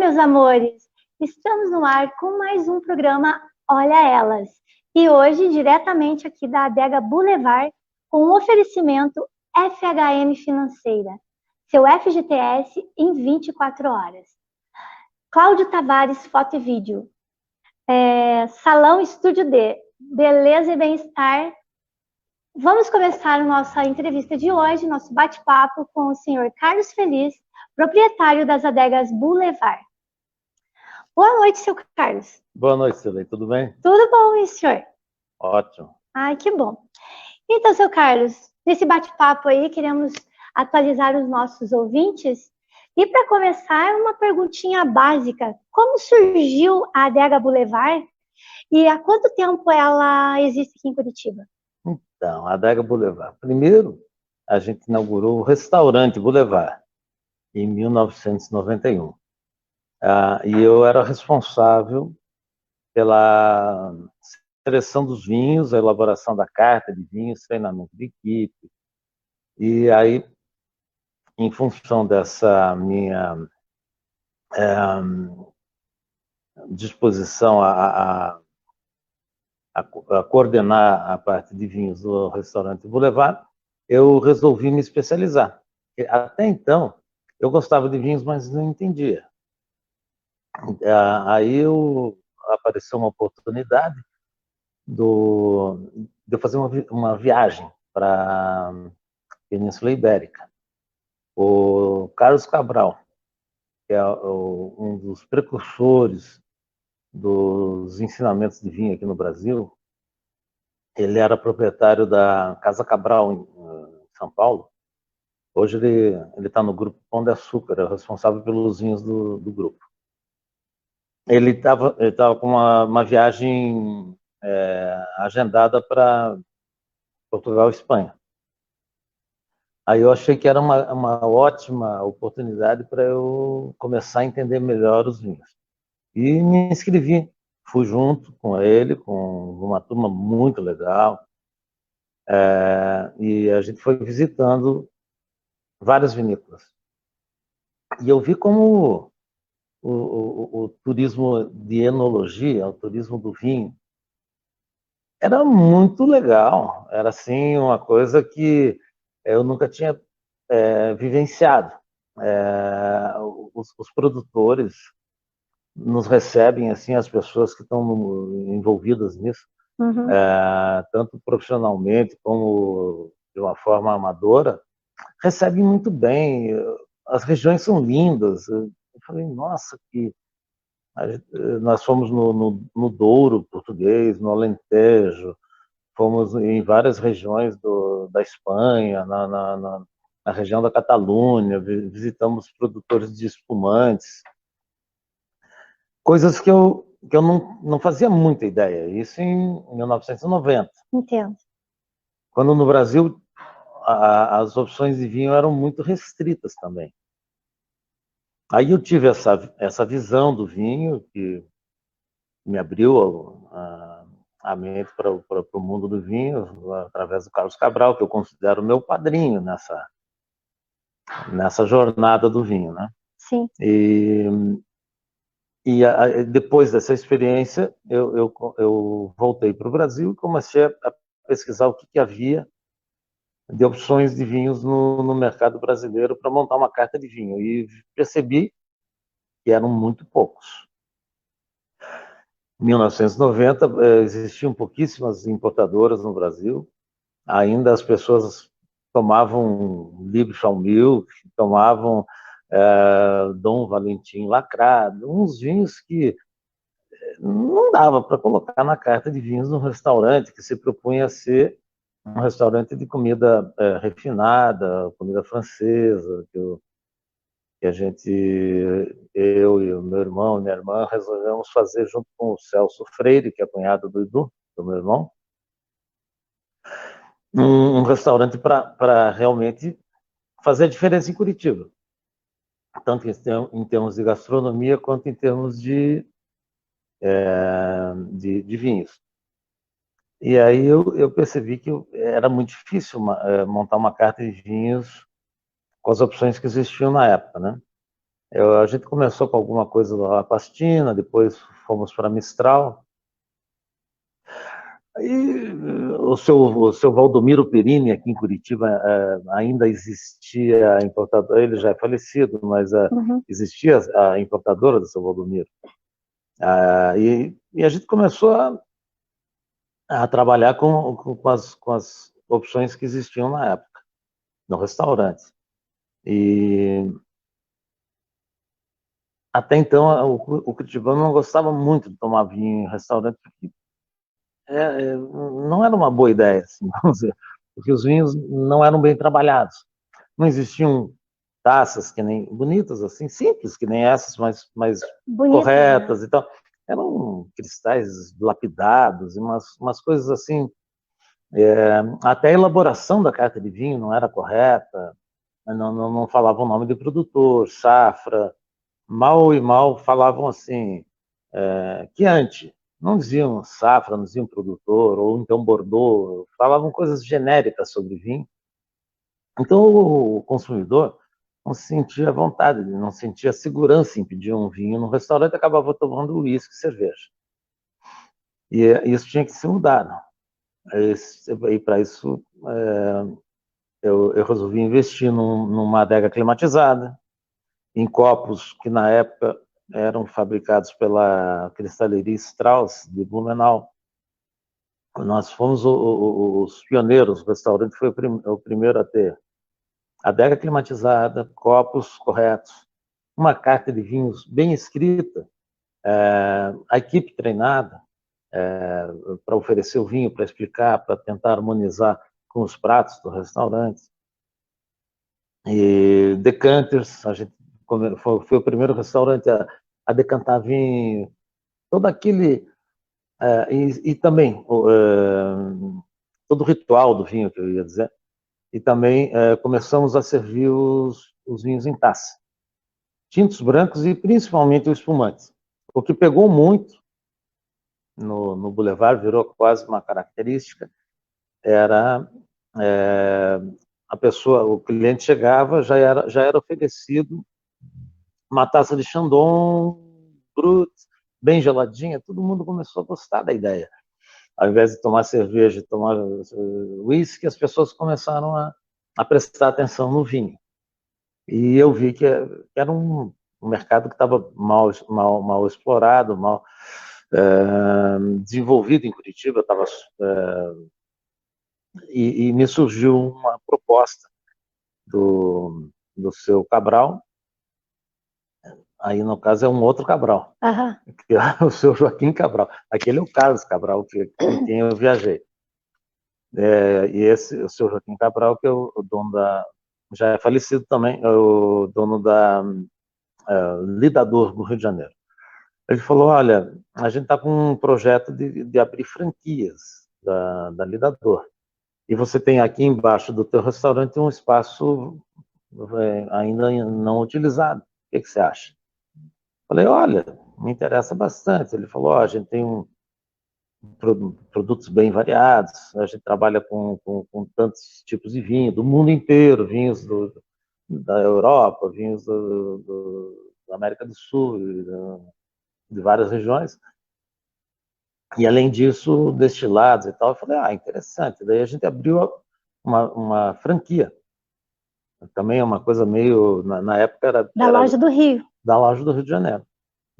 meus amores! Estamos no ar com mais um programa Olha Elas. E hoje, diretamente aqui da Adega Boulevard, com um oferecimento FHM Financeira, seu FGTS em 24 horas. Cláudio Tavares, Foto e Vídeo. Salão Estúdio D, Beleza e Bem-Estar. Vamos começar a nossa entrevista de hoje, nosso bate-papo com o senhor Carlos Feliz, proprietário das Adegas Boulevard. Boa noite, seu Carlos. Boa noite, Silvia. Tudo bem? Tudo bom, e senhor? Ótimo. Ai, que bom. Então, seu Carlos, nesse bate-papo aí, queremos atualizar os nossos ouvintes. E para começar, uma perguntinha básica. Como surgiu a Adega Boulevard e há quanto tempo ela existe aqui em Curitiba? Então, a Adega Boulevard. Primeiro, a gente inaugurou o restaurante Boulevard em 1991. E eu era responsável pela seleção dos vinhos, a elaboração da carta de vinhos, treinamento de equipe. E aí, em função dessa minha disposição a coordenar a parte de vinhos do restaurante Boulevard, eu resolvi me especializar. Até então, eu gostava de vinhos, mas não entendia. Aí apareceu uma oportunidade de eu fazer uma viagem para a Península Ibérica. O Carlos Cabral, que é um dos precursores dos ensinamentos de vinho aqui no Brasil, ele era proprietário da Casa Cabral em São Paulo. Hoje ele está no grupo Pão de Açúcar, é responsável pelos vinhos do grupo. Ele estava com uma viagem agendada para Portugal e Espanha. Aí eu achei que era uma ótima oportunidade para eu começar a entender melhor os vinhos. E me inscrevi, fui junto com ele, com uma turma muito legal, e a gente foi visitando várias vinícolas. E eu vi como o turismo de enologia, o turismo do vinho, era muito legal. Era assim uma coisa que eu nunca tinha vivenciado. Os produtores nos recebem, assim, as pessoas que estão envolvidas nisso, tanto profissionalmente como de uma forma amadora, recebem muito bem. As regiões são lindas. Eu falei, nossa, nós fomos no Douro português, no Alentejo, fomos em várias regiões da Espanha, na região da Catalunha, visitamos produtores de espumantes, coisas que eu não fazia muita ideia, isso em 1990. Entendo. Quando no Brasil as opções de vinho eram muito restritas também. Aí eu tive essa visão do vinho que me abriu a mente para o mundo do vinho, através do Carlos Cabral, que eu considero meu padrinho nessa jornada do vinho, né? Sim. E depois dessa experiência, eu voltei para o Brasil e comecei a pesquisar o que havia de opções de vinhos no mercado brasileiro para montar uma carta de vinho. E percebi que eram muito poucos. Em 1990, existiam pouquíssimas importadoras no Brasil. Ainda as pessoas tomavam Liebfraumilch, tomavam Dom Valentim lacrado, uns vinhos que não dava para colocar na carta de vinhos num restaurante que se propunha a ser um restaurante de comida refinada, comida francesa, que eu e o meu irmão e minha irmã resolvemos fazer junto com o Celso Freire, que é cunhado do Edu, do meu irmão, um restaurante para realmente fazer a diferença em Curitiba, tanto em termos de gastronomia quanto em termos de vinhos. E aí eu percebi que era muito difícil montar uma carta de vinhos com as opções que existiam na época, né? A gente começou com alguma coisa lá, Pastina, depois fomos para Mistral. Aí o seu Valdomiro Perini, aqui em Curitiba, ainda existia a importadora, ele já é falecido, mas existia a importadora do seu Valdomiro. E a gente começou a trabalhar com as opções que existiam na época, no restaurante. E até então o curitibano não gostava muito de tomar vinho em restaurante, porque não era uma boa ideia, assim, vamos dizer, porque os vinhos não eram bem trabalhados. Não existiam taças que nem bonitas, assim, simples, que nem essas, mas Bonito, corretas né? e tal. Eram cristais lapidados e umas coisas assim. Até a elaboração da carta de vinho não era correta, não falavam o nome do produtor, safra, mal e mal falavam assim, Chianti, não diziam safra, não diziam produtor, ou então Bordeaux, falavam coisas genéricas sobre vinho. Então o consumidor não se sentia à vontade, não sentia segurança em pedir um vinho no restaurante, acabava tomando uísque e cerveja. E isso tinha que se mudar, não? E para isso eu resolvi investir numa adega climatizada, em copos que na época eram fabricados pela cristaleria Strauss de Blumenau. Nós fomos os pioneiros, o restaurante foi o primeiro a ter adega climatizada, copos corretos, uma carta de vinhos bem escrita, a equipe treinada para oferecer o vinho, para explicar, para tentar harmonizar com os pratos do restaurante. E decanters, a gente foi o primeiro restaurante a decantar vinho, todo aquele e também todo o ritual do vinho, que eu ia dizer. E também começamos a servir os vinhos em taça, tintos brancos e principalmente os espumantes. O que pegou muito no Boulevard, virou quase uma característica, era a pessoa, o cliente chegava, já era oferecido uma taça de Chandon, Brut, bem geladinha, todo mundo começou a gostar da ideia. Ao invés de tomar cerveja e tomar whisky, as pessoas começaram a prestar atenção no vinho. E eu vi que era um mercado que estava mal explorado, mal desenvolvido em Curitiba, e me surgiu uma proposta do seu Cabral, aí no caso é um outro Cabral, que é o seu Joaquim Cabral. Aquele é o Carlos Cabral, com quem eu viajei. E esse, o seu Joaquim Cabral, que é o dono já é falecido também, é o dono da Lidador, no Rio de Janeiro. Ele falou, olha, a gente está com um projeto de abrir franquias da Lidador. E você tem aqui embaixo do teu restaurante um espaço ainda não utilizado. O que você acha? Falei, olha, me interessa bastante. Ele falou, a gente tem produtos bem variados, a gente trabalha com tantos tipos de vinho, do mundo inteiro, vinhos da Europa, vinhos da América do Sul, de várias regiões. E, além disso, destilados e tal. Eu falei, interessante. Daí a gente abriu uma franquia. Também é uma coisa meio... Na época era... Da loja do Rio. Da loja do Rio de Janeiro.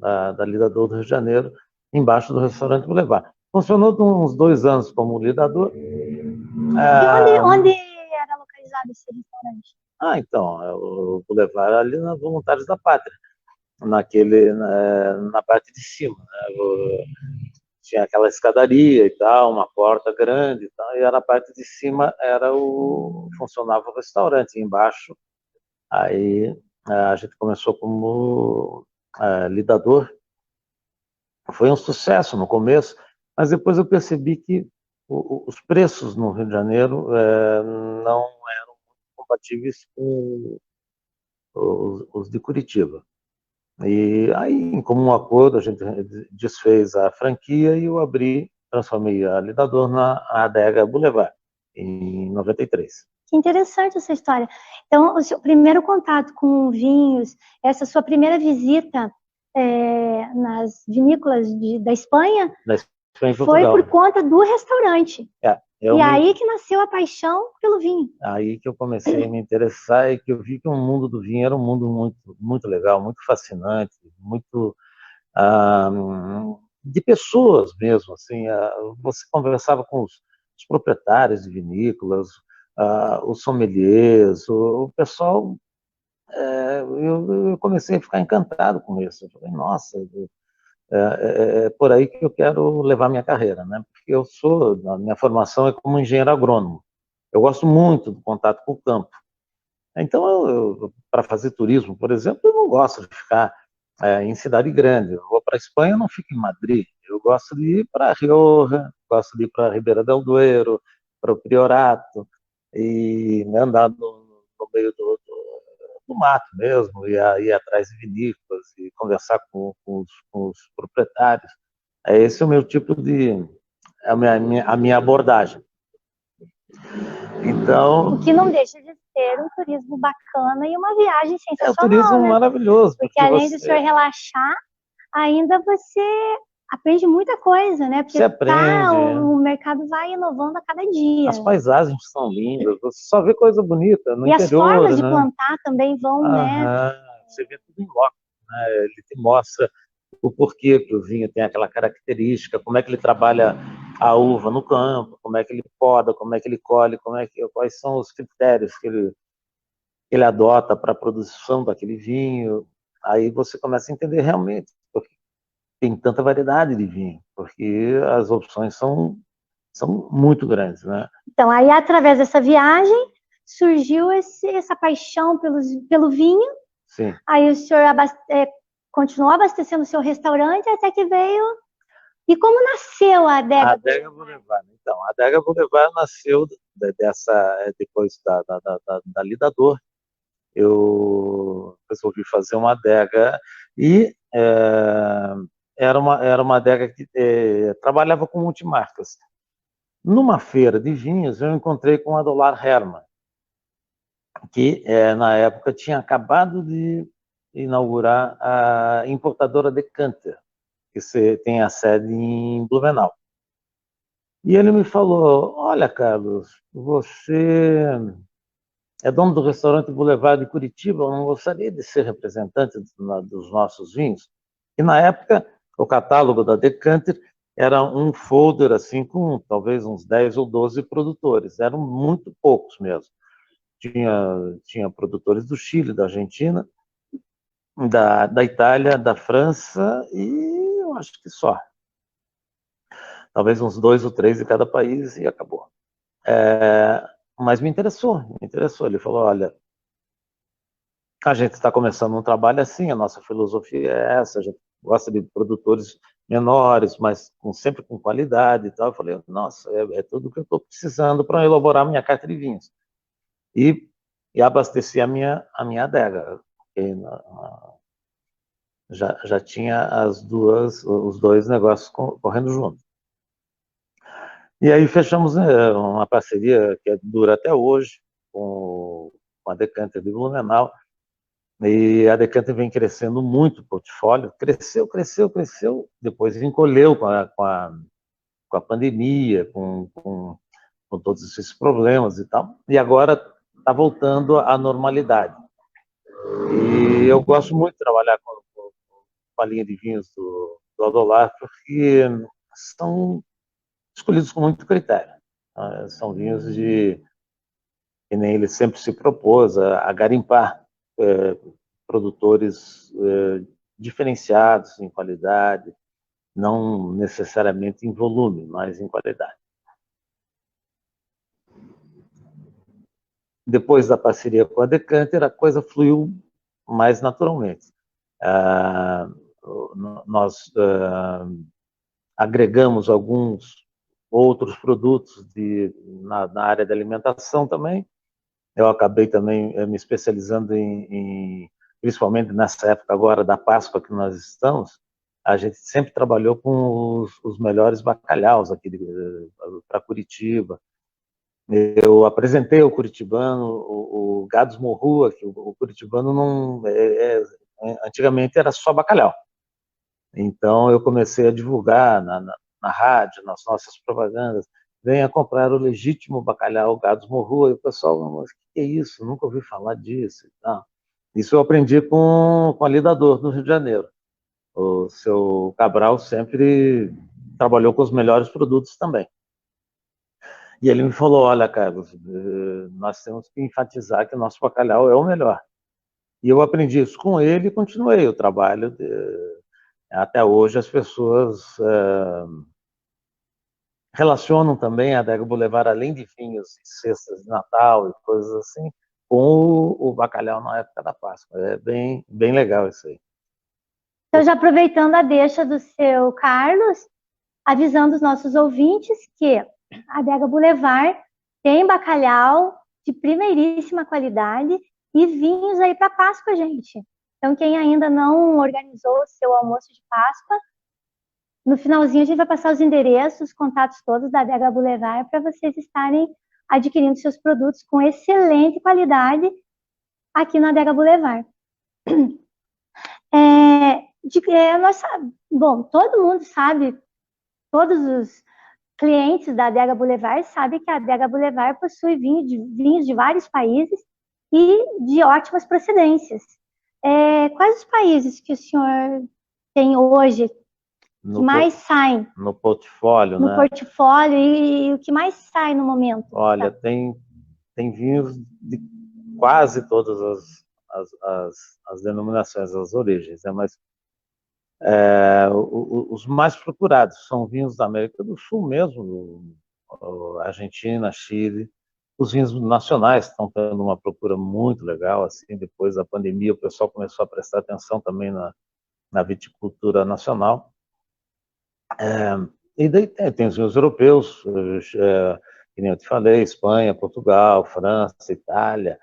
Da Lidador do Rio de Janeiro, embaixo do restaurante Boulevard. Funcionou uns 2 anos como lidador. E onde era localizado esse restaurante? Então, o Boulevard ali na Voluntários da Pátria, na parte de cima. Né? Tinha aquela escadaria e tal, uma porta grande e tal, e na parte de cima funcionava o restaurante, e embaixo. Aí a gente começou como lidador. Foi um sucesso no começo, mas depois eu percebi que os preços no Rio de Janeiro não eram compatíveis com os de Curitiba. E aí, em comum acordo, a gente desfez a franquia e eu transformei a Lidador na Adega Boulevard, em 93. Que interessante essa história. Então, o seu primeiro contato com vinhos, essa sua primeira visita nas vinícolas da Espanha, Da Espanha e foi Portugal. por conta do restaurante. E aí que nasceu a paixão pelo vinho. Aí que eu comecei a me interessar e que eu vi que o mundo do vinho era um mundo muito, muito legal, muito fascinante, muito de pessoas mesmo. Assim, você conversava com os proprietários de vinícolas, os sommeliers, o pessoal. Eu comecei a ficar encantado com isso. Eu falei, nossa, é por aí que eu quero levar minha carreira, né? Porque a minha formação é como engenheiro agrônomo. Eu gosto muito do contato com o campo. Então, para fazer turismo, por exemplo, eu não gosto de ficar em cidade grande. Eu vou para a Espanha, eu não fico em Madrid. Eu gosto de ir para Rioja, gosto de ir para Ribeira del Duero, para o Priorato, e andar no meio do mato mesmo, ir atrás de vinícolas e conversar com os proprietários. Esse é o meu tipo a minha abordagem. Então, o que não deixa de ser um turismo bacana e uma viagem sensacional, um turismo maravilhoso. Porque além de o senhor relaxar, ainda você aprende muita coisa, né? Porque você aprende. O mercado vai inovando a cada dia. As paisagens são lindas, você só vê coisa bonita no e interior. as formas de né? plantar também vão, né? Você vê tudo em loco, né? Ele te mostra o porquê que o vinho tem aquela característica, como é que ele trabalha a uva no campo, como é que ele poda, como é que ele colhe, quais são os critérios que ele adota para a produção daquele vinho. Aí você começa a entender realmente porque tem tanta variedade de vinho, porque as opções são muito grandes, né? Então, aí através dessa viagem surgiu essa paixão pelo vinho. Sim. Aí o senhor continuou abastecendo o seu restaurante até que veio. E como nasceu a Adega? A Adega Boulevard. Então, a Adega Boulevard nasceu depois da Lidador. Eu resolvi fazer uma adega e era uma adega que trabalhava com multimarcas. Numa feira de vinhos, eu encontrei com a Dolar Hermann, que na época tinha acabado de inaugurar a importadora Decanter, que tem a sede em Blumenau. E ele me falou, olha, Carlos, você é dono do restaurante Boulevard de Curitiba, eu não gostaria de ser representante dos nossos vinhos? E na época, o catálogo da Decanter era um folder assim com talvez uns 10 ou 12 produtores, eram muito poucos mesmo. Tinha produtores do Chile, da Argentina, da Itália, da França e eu acho que só. Talvez uns 2 ou 3 de cada país e acabou. Mas me interessou. Ele falou, olha, a gente está começando um trabalho assim, a nossa filosofia é essa, a gente gosta de produtores menores, mas sempre com qualidade e tal. Eu falei, nossa, é tudo o que eu estou precisando para elaborar minha carta de vinhos. E abasteci a minha adega, porque já tinha os dois negócios correndo junto. E aí fechamos uma parceria que dura até hoje com a Decanter de Blumenau. E a Decanter vem crescendo muito o portfólio. Cresceu, depois encolheu com a pandemia, com todos esses problemas e tal. E agora está voltando à normalidade. E eu gosto muito de trabalhar com a linha de vinhos do Adolar, porque são escolhidos com muito critério. São vinhos que nem ele sempre se propôs a garimpar produtores diferenciados em qualidade, não necessariamente em volume, mas em qualidade. Depois da parceria com a Decanter, a coisa fluiu mais naturalmente. Nós agregamos alguns outros produtos na área da alimentação também. Eu acabei também me especializando principalmente nessa época agora da Páscoa que nós estamos, a gente sempre trabalhou com os melhores bacalhaus aqui para Curitiba. Eu apresentei ao curitibano o Gados Morrua, que o curitibano não... antigamente era só bacalhau. Então eu comecei a divulgar na rádio, nas nossas propagandas, venha comprar o legítimo bacalhau Gados Morrua, e o pessoal, mas o que é isso? Nunca ouvi falar disso e tal. Isso eu aprendi com a Lidador, do Rio de Janeiro. O seu Cabral sempre trabalhou com os melhores produtos também. E ele me falou, olha, Carlos, nós temos que enfatizar que o nosso bacalhau é o melhor. E eu aprendi isso com ele e continuei o trabalho. Até hoje as pessoas relacionam também a Adega Boulevard, além de vinhos e cestas de Natal e coisas assim, com o bacalhau na época da Páscoa. É bem, bem legal isso aí. Então, já aproveitando a deixa do seu Carlos, avisando os nossos ouvintes que a Adega Boulevard tem bacalhau de primeiríssima qualidade e vinhos aí para Páscoa, gente. Então, quem ainda não organizou o seu almoço de Páscoa, no finalzinho a gente vai passar os endereços, os contatos todos da Adega Boulevard para vocês estarem adquirindo seus produtos com excelente qualidade aqui na Adega Boulevard. Bom, todo mundo sabe, todos os clientes da Adega Boulevard sabem que a Adega Boulevard possui vinhos de vários países e de ótimas procedências. Quais os países que o senhor tem hoje que mais saem? No portfólio, no portfólio e o que mais sai no momento? Olha, tem vinhos de quase todas as denominações, as origens, né? Mas os mais procurados são vinhos da América do Sul mesmo, Argentina, Chile. Os vinhos nacionais estão tendo uma procura muito legal, assim, depois da pandemia o pessoal começou a prestar atenção também na viticultura nacional. E daí tem os vinhos europeus, que nem eu te falei, Espanha, Portugal, França, Itália.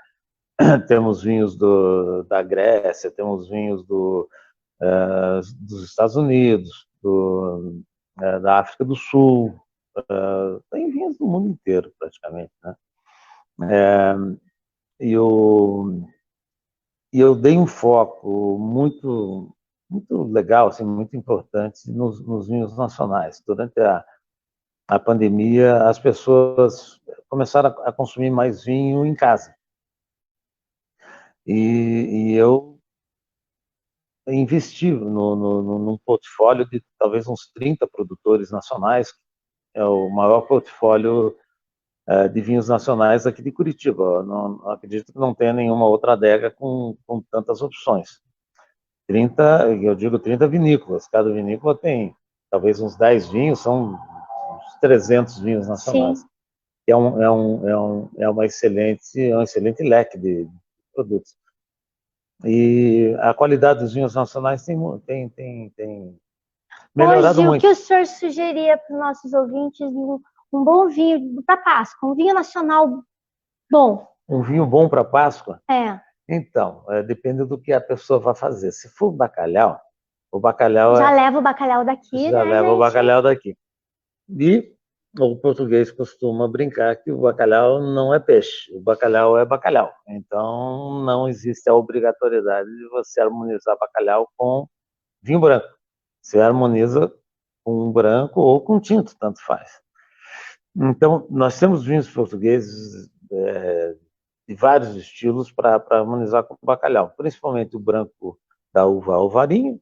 Temos vinhos da Grécia, temos vinhos dos Estados Unidos, da África do Sul, tem vinhos do mundo inteiro praticamente, né? E eu dei um foco muito legal, assim, muito importante nos vinhos nacionais. Durante a pandemia, as pessoas começaram a consumir mais vinho em casa. E eu investi num portfólio de talvez uns 30 produtores nacionais, é o maior portfólio de vinhos nacionais aqui de Curitiba. Eu não acredito que não tenha nenhuma outra adega com tantas opções. 30, eu digo 30 vinícolas, cada vinícola tem talvez uns 10 vinhos, são uns 300 vinhos nacionais. Sim. É um excelente leque de produtos. E a qualidade dos vinhos nacionais tem melhorado Hoje, muito. o que o senhor sugeria para os nossos ouvintes um bom vinho para Páscoa, um vinho nacional bom? Um vinho bom para Páscoa? É. Então, depende do que a pessoa vai fazer. Se for bacalhau, o bacalhau já leva o bacalhau daqui, já né, leva gente? o bacalhau daqui. E o português costuma brincar que o bacalhau não é peixe, o bacalhau é bacalhau. Então, não existe a obrigatoriedade de você harmonizar bacalhau com vinho branco. Você harmoniza com branco ou com tinto, tanto faz. Então, nós temos vinhos portugueses de vários estilos para harmonizar com o bacalhau, principalmente o branco da uva Alvarinho,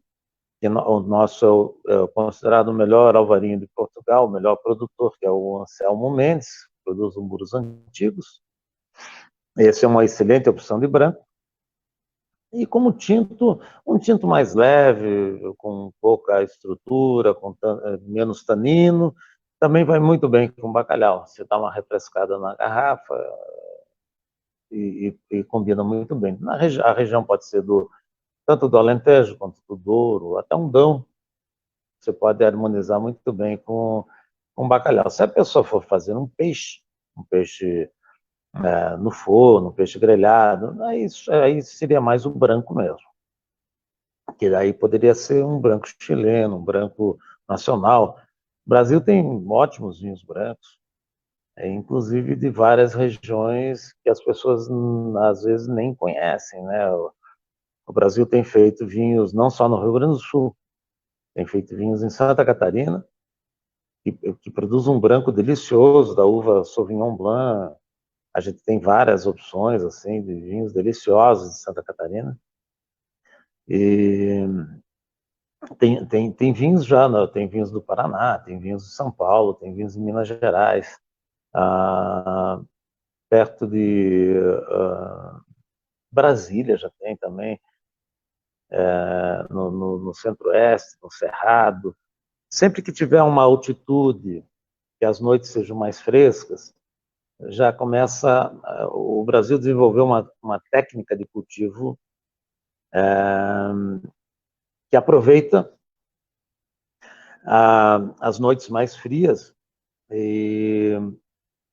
que o nosso é considerado o melhor alvarinho de Portugal, o melhor produtor, que é o Anselmo Mendes, produz muros antigos. Essa é uma excelente opção de branco. E como tinto, um tinto mais leve, com pouca estrutura, com menos tanino, também vai muito bem com bacalhau. Você dá uma refrescada na garrafa e combina muito bem. A região pode ser tanto do Alentejo quanto do Douro, até um Dão. Você pode harmonizar muito bem com bacalhau. Se a pessoa for fazer um peixe no forno, um peixe grelhado, aí seria mais o branco mesmo. Que daí poderia ser um branco chileno, um branco nacional. O Brasil tem ótimos vinhos brancos. inclusive de várias regiões que as pessoas às vezes nem conhecem, né? O Brasil tem feito vinhos não só no Rio Grande do Sul, tem feito vinhos em Santa Catarina, que produz um branco delicioso da uva Sauvignon Blanc. A gente tem várias opções assim de vinhos deliciosos de Santa Catarina. E tem vinhos já, né? Tem vinhos do Paraná, tem vinhos de São Paulo, tem vinhos de Minas Gerais, perto de Brasília já tem também, no Centro-Oeste, no Cerrado. Sempre que tiver uma altitude, que as noites sejam mais frescas, já começa, o Brasil desenvolveu uma técnica de cultivo que aproveita as noites mais frias e,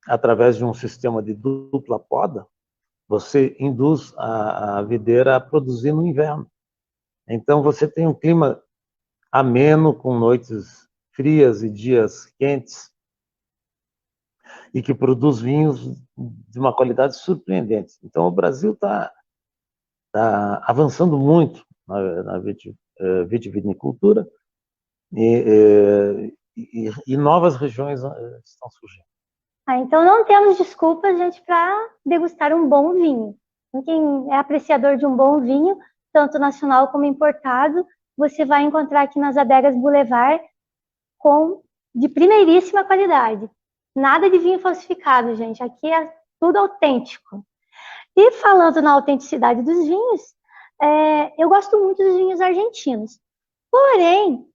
através de um sistema de dupla poda, você induz a videira a produzir no inverno. Então, você tem um clima ameno, com noites frias e dias quentes, e que produz vinhos de uma qualidade surpreendente. Então, o Brasil está avançando muito na vitivinicultura, e novas regiões estão surgindo. Então não temos desculpas, gente, para degustar um bom vinho. Quem é apreciador de um bom vinho, tanto nacional como importado, você vai encontrar aqui nas Adegas Boulevard de primeiríssima qualidade. Nada de vinho falsificado, gente. Aqui é tudo autêntico. E falando na autenticidade dos vinhos, eu gosto muito dos vinhos argentinos. Porém,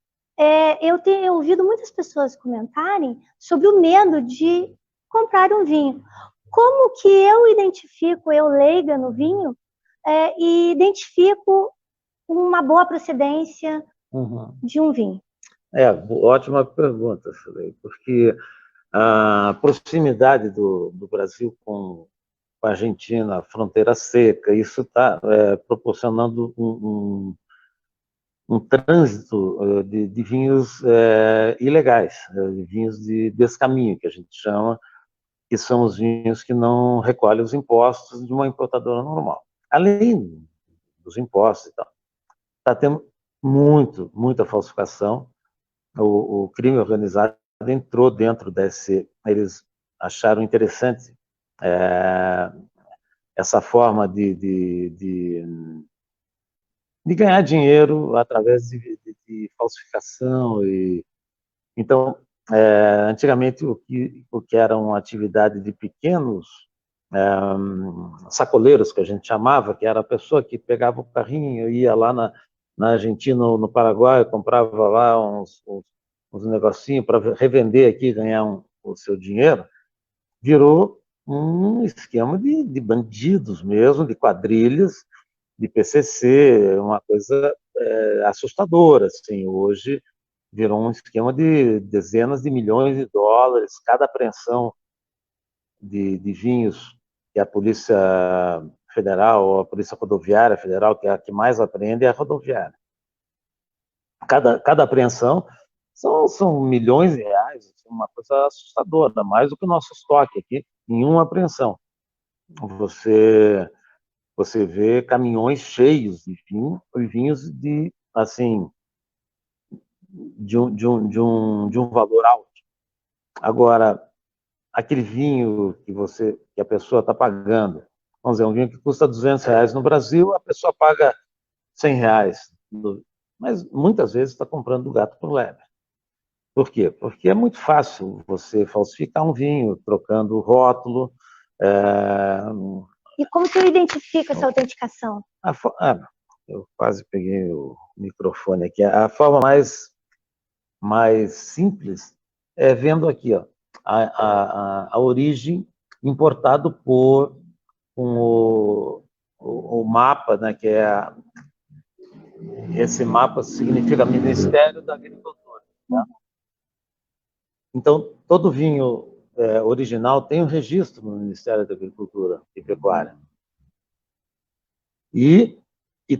eu tenho ouvido muitas pessoas comentarem sobre o medo de comprar um vinho. Como que eu identifico, eu leiga no vinho, e identifico uma boa procedência de um vinho? Ótima pergunta, porque a proximidade do Brasil com a Argentina, a fronteira seca, isso está proporcionando um trânsito de vinhos ilegais, de vinhos de descaminho, que a gente chama, que são os vinhos que não recolhem os impostos de uma importadora normal. Além dos impostos e tal, está tendo muita falsificação. O crime organizado entrou dentro desse... Eles acharam interessante essa forma de ganhar dinheiro através de falsificação. Então, antigamente, o que era uma atividade de pequenos sacoleiros, que a gente chamava, que era a pessoa que pegava o carrinho, ia lá na Argentina ou no Paraguai, comprava lá uns negocinhos para revender aqui e ganhar o seu dinheiro, virou um esquema de bandidos mesmo, de quadrilhas, de PCC, uma coisa assustadora. Assim, hoje virou um esquema de dezenas de milhões de dólares, cada apreensão de vinhos que a Polícia Federal ou a Polícia Rodoviária Federal, que é a que mais apreende, é a rodoviária. Cada apreensão são milhões de reais, uma coisa assustadora, mais do que o nosso estoque aqui, em uma apreensão. Você vê caminhões cheios de vinhos de, assim, de um valor alto. Agora, aquele vinho que a pessoa está pagando, vamos dizer, um vinho que custa R$200 no Brasil, a pessoa paga R$100, mas muitas vezes está comprando do gato por lebre. Por quê? Porque é muito fácil você falsificar um vinho, trocando o rótulo. E como que eu identifico essa autenticação? Eu quase peguei o microfone aqui. A forma mais simples é vendo aqui, ó, a origem, importado por o mapa, né, que esse mapa significa Ministério da Agricultura. Tá? Então, todo vinho original tem um registro no Ministério da Agricultura e Pecuária. E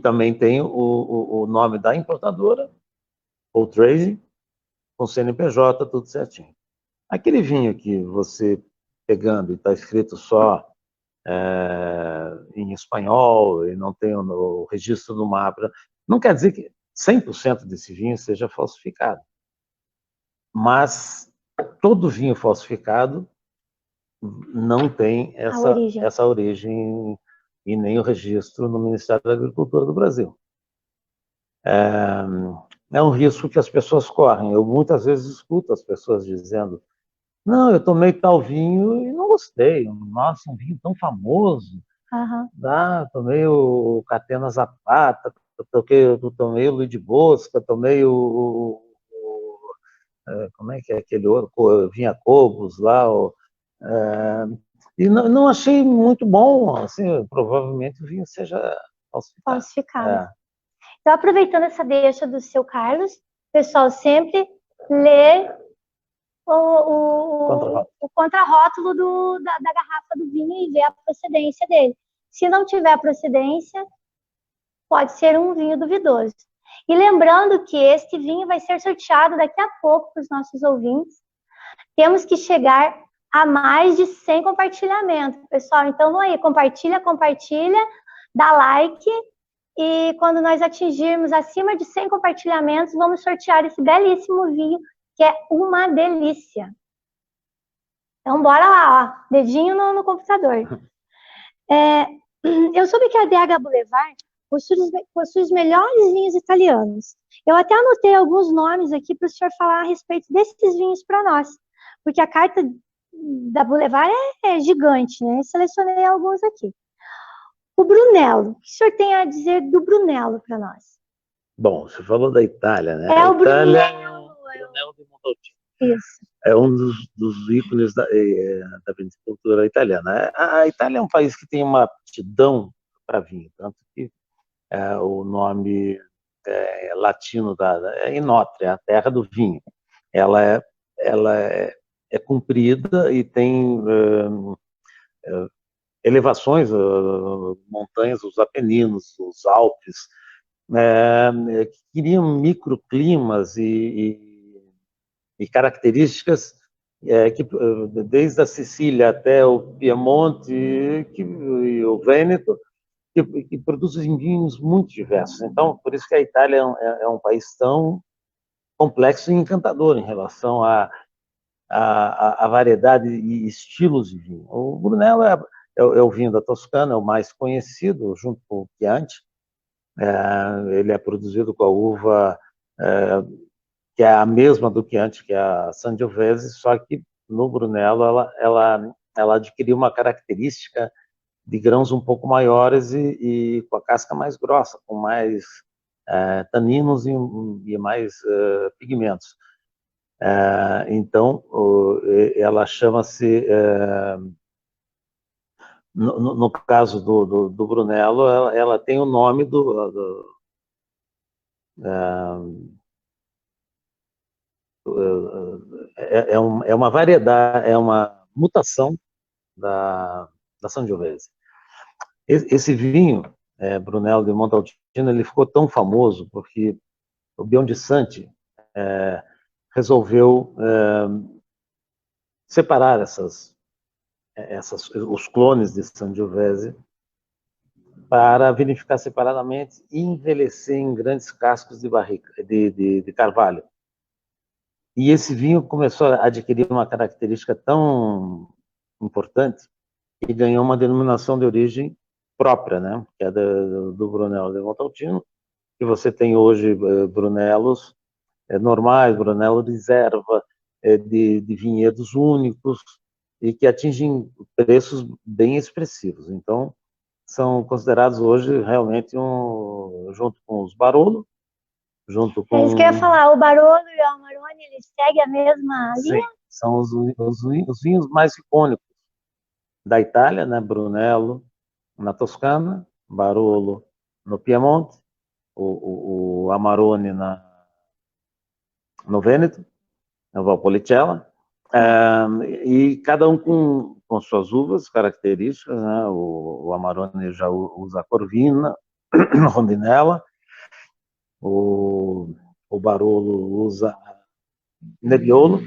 também tem o nome da importadora, ou trading, com CNPJ, tudo certinho. Aquele vinho que você pegando e está escrito só em espanhol e não tem o registro do mapa, não quer dizer que 100% desse vinho seja falsificado. Mas todo vinho falsificado não tem essa origem e nem o registro no Ministério da Agricultura do Brasil. É um risco que as pessoas correm. Eu muitas vezes escuto as pessoas dizendo: não, eu tomei tal vinho e não gostei. Nossa, um vinho tão famoso. Tomei o Catena Zapata, eu tomei o Luiz de Bosca, tomei como é que é aquele outro, Vinha Cobos lá. E não achei muito bom, assim, provavelmente o vinho seja falsificado. Então, aproveitando essa deixa do seu Carlos, pessoal, sempre lê o contrarótulo da garrafa do vinho e ver a procedência dele. Se não tiver procedência, pode ser um vinho duvidoso. E lembrando que este vinho vai ser sorteado daqui a pouco para os nossos ouvintes. Temos que chegar a mais de 100 compartilhamentos, pessoal. Então, vamos aí, compartilha, dá like. E quando nós atingirmos acima de 100 compartilhamentos, vamos sortear esse belíssimo vinho, que é uma delícia. Então, bora lá, ó, dedinho no computador. Eu soube que a Adega Boulevard possui os melhores vinhos italianos. Eu até anotei alguns nomes aqui para o senhor falar a respeito desses vinhos para nós, porque a carta da Boulevard é gigante, né? Eu selecionei alguns aqui. O Brunello, o que o senhor tem a dizer do Brunello para nós? Bom, você falou da Itália, né? A Itália Brunello de Montalcino. Isso. É um dos ícones da viticultura italiana. A Itália é um país que tem uma aptidão para vinho, tanto que o nome latino é Inótria, a terra do vinho. Ela é comprida e tem elevações, montanhas, os Apeninos, os Alpes, que criam microclimas e características que, desde a Sicília até o Piemonte e o Vêneto, que produzem vinhos muito diversos. Então, por isso que a Itália é um país tão complexo e encantador em relação à variedade e estilos de vinho. O Brunello é o vinho da Toscana, é o mais conhecido, junto com o Chianti. Ele é produzido com a uva que é a mesma do Chianti, que é a Sangiovese, só que no Brunello ela adquiriu uma característica de grãos um pouco maiores e com a casca mais grossa, com mais taninos e mais pigmentos. Então, ela chama-se, no caso do Brunello, ela tem o nome é uma variedade, é uma mutação da Sangiovese. Esse vinho, Brunello de Montalcino, ele ficou tão famoso porque o Biondisanti resolveu separar os clones de Sangiovese para vinificar separadamente e envelhecer em grandes cascos de carvalho. E esse vinho começou a adquirir uma característica tão importante que ganhou uma denominação de origem própria, né? Que é do Brunello de Montalcino, que você tem hoje Brunellos normais, Brunello reserva, de vinhedos únicos e que atingem preços bem expressivos. Então, são considerados hoje realmente junto com os Barolo, junto com... É isso que eu ia falar, o Barolo e o Amarone, eles seguem a mesma linha? Sim, são os vinhos mais icônicos da Itália, né? Brunello na Toscana, Barolo no Piemonte, o Amarone no Vêneto, no Valpolicella, e cada um com suas uvas características, né? O Amarone já usa Corvina, Rondinella, o Barolo usa Nebbiolo,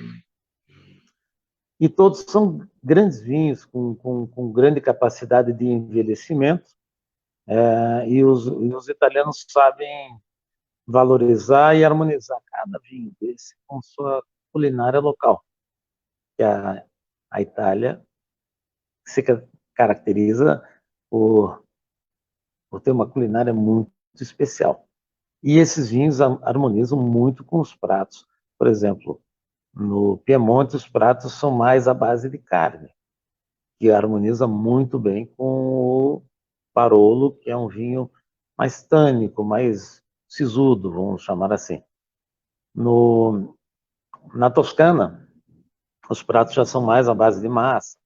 e todos são grandes vinhos com grande capacidade de envelhecimento, e os italianos sabem valorizar e harmonizar cada vinho desse com sua culinária local. Que a Itália se caracteriza por ter uma culinária muito especial. E esses vinhos harmonizam muito com os pratos. Por exemplo, no Piemonte, os pratos são mais à base de carne, que harmoniza muito bem com o Barolo, que é um vinho mais tânico, mais sisudo, vamos chamar assim. Na Toscana, os pratos já são mais à base de massa,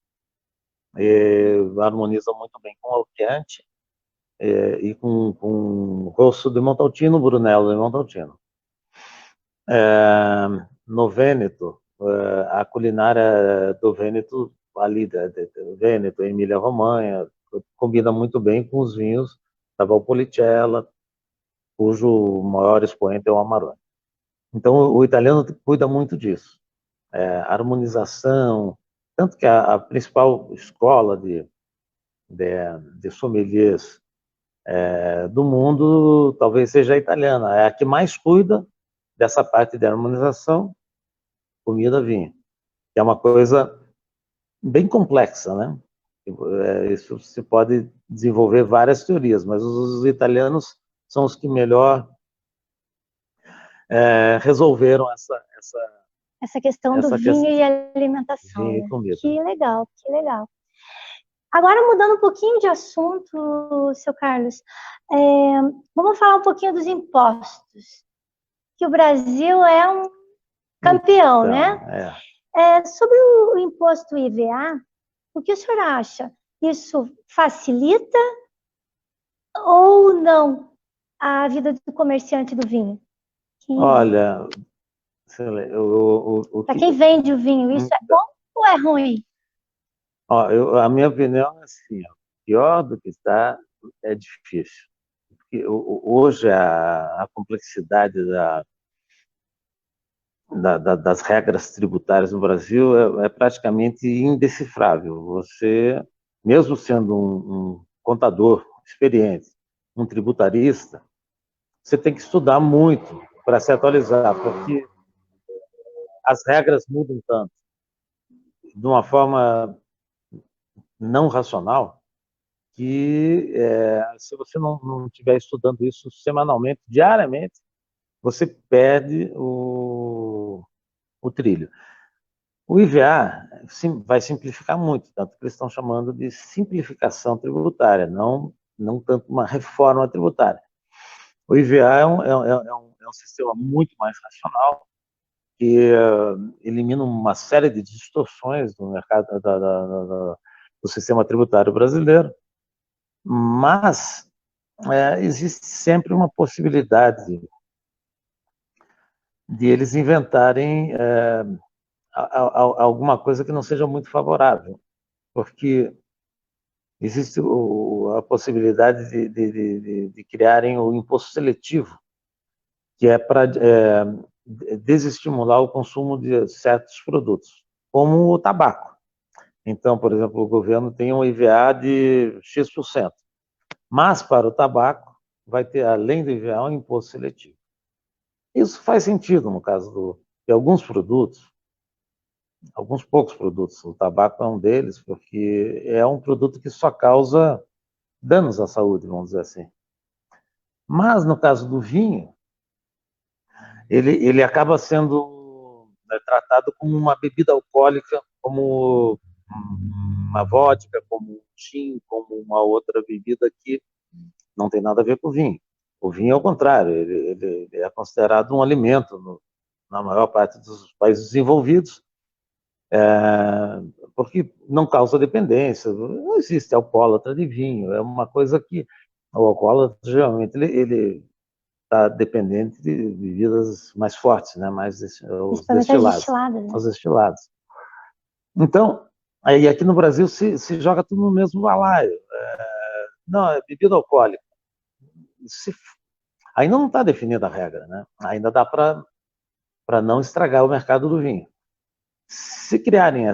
harmonizam muito bem com o Chianti e com Rosso de Montalcino, Brunello de Montalcino. No Vêneto, a culinária do Vêneto, ali do Vêneto, Emília-Romanha, combina muito bem com os vinhos da Valpolicella, cujo maior expoente é o Amarone. Então, o italiano cuida muito disso. Harmonização, tanto que a principal escola de sommeliers do mundo talvez seja a italiana, é a que mais cuida dessa parte de harmonização, comida, vinho, que é uma coisa bem complexa, né? Isso se pode desenvolver várias teorias, mas os italianos são os que melhor resolveram essa questão do vinho e alimentação. Vinho né? e comida. Que legal, que legal. Agora, mudando um pouquinho de assunto, seu Carlos, vamos falar um pouquinho dos impostos, que o Brasil é um campeão, então, né? Sobre o imposto IVA, o que o senhor acha? Isso facilita ou não a vida do comerciante do vinho? Olha, para quem vende o vinho, isso é bom ou é ruim? A minha opinião é assim, pior do que está é difícil. Porque hoje a complexidade das regras tributárias no Brasil é praticamente indecifrável. Você, mesmo sendo um contador experiente, um tributarista, você tem que estudar muito para se atualizar, porque as regras mudam tanto, de uma forma não racional, que se você não estiver estudando isso semanalmente, diariamente, você perde o trilho. O IVA vai simplificar muito, tanto que eles estão chamando de simplificação tributária, não tanto uma reforma tributária. O IVA é um sistema muito mais racional, que elimina uma série de distorções no mercado do sistema tributário brasileiro, mas existe sempre uma possibilidade de eles inventarem alguma coisa que não seja muito favorável, porque existe a possibilidade de criarem o imposto seletivo, que é para desestimular o consumo de certos produtos, como o tabaco. Então, por exemplo, o governo tem um IVA de X%, mas para o tabaco vai ter, além do IVA, um imposto seletivo. Isso faz sentido no caso de alguns produtos, alguns poucos produtos. O tabaco é um deles, porque é um produto que só causa danos à saúde, vamos dizer assim. Mas no caso do vinho, ele acaba sendo tratado como uma bebida alcoólica, como uma vodka, como um gin, como uma outra bebida que não tem nada a ver com o vinho. O vinho é o contrário, ele é considerado um alimento na maior parte dos países desenvolvidos, porque não causa dependência, não existe alcoólatra de vinho, é uma coisa que o alcoólatra geralmente ele está dependente de bebidas mais fortes, né? Mais os destilados. Né? Os destilados. Então, aí aqui no Brasil se joga tudo no mesmo balaio. Não, é bebida alcoólica. Ainda não está definida a regra, né? Ainda dá para não estragar o mercado do vinho. Se criarem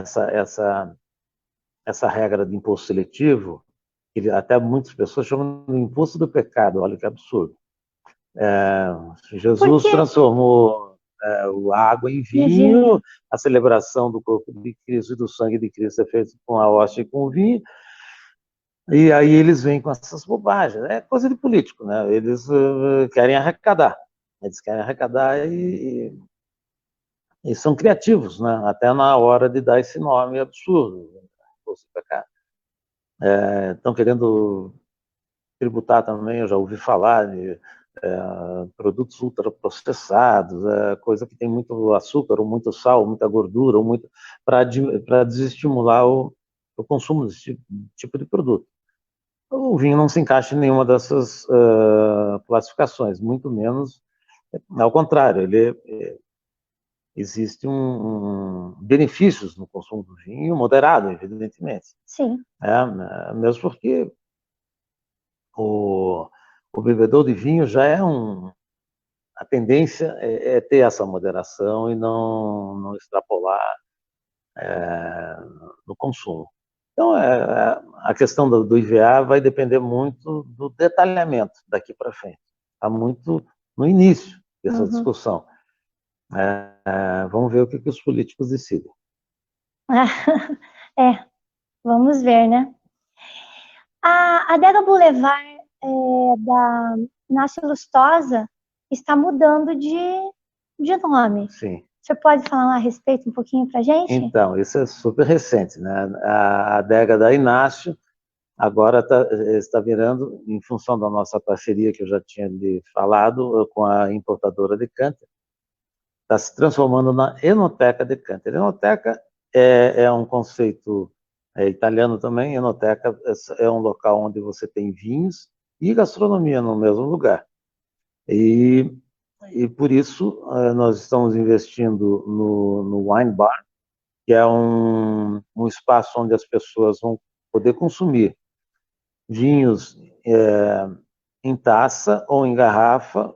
essa regra de imposto seletivo, que até muitas pessoas chamam de imposto do pecado, olha que absurdo. Jesus transformou a água em vinho, a celebração do corpo de Cristo e do sangue de Cristo é feita com a hóstia e com o vinho, e aí eles vêm com essas bobagens. É coisa de político, né? Eles querem arrecadar. Eles querem arrecadar e são criativos, né? Até na hora de dar esse nome absurdo. Estão querendo tributar também, eu já ouvi falar de produtos ultraprocessados, coisa que tem muito açúcar, ou muito sal, ou muita gordura, ou muito, para desestimular o consumo desse tipo de produto. O vinho não se encaixa em nenhuma dessas classificações, muito menos, ao contrário, existe benefícios no consumo do vinho, moderado, evidentemente. Sim. Mesmo porque o bebedor de vinho já a tendência é ter essa moderação e não extrapolar no consumo. Então, a questão do IVA vai depender muito do detalhamento daqui para frente. Está muito no início dessa discussão. Vamos ver o que os políticos decidem. Vamos ver, né? A adega Boulevard da Inácio Lustosa está mudando de nome. Sim. Você pode falar a respeito um pouquinho para a gente? Então, isso é super recente, né? A adega da Inácio agora está virando, em função da nossa parceria que eu já tinha lhe falado com a importadora Decanter, está se transformando na Enoteca Decanter. Enoteca é um conceito italiano também. Enoteca é um local onde você tem vinhos e gastronomia no mesmo lugar. E por isso nós estamos investindo no Wine Bar, que é um espaço onde as pessoas vão poder consumir vinhos em taça ou em garrafa.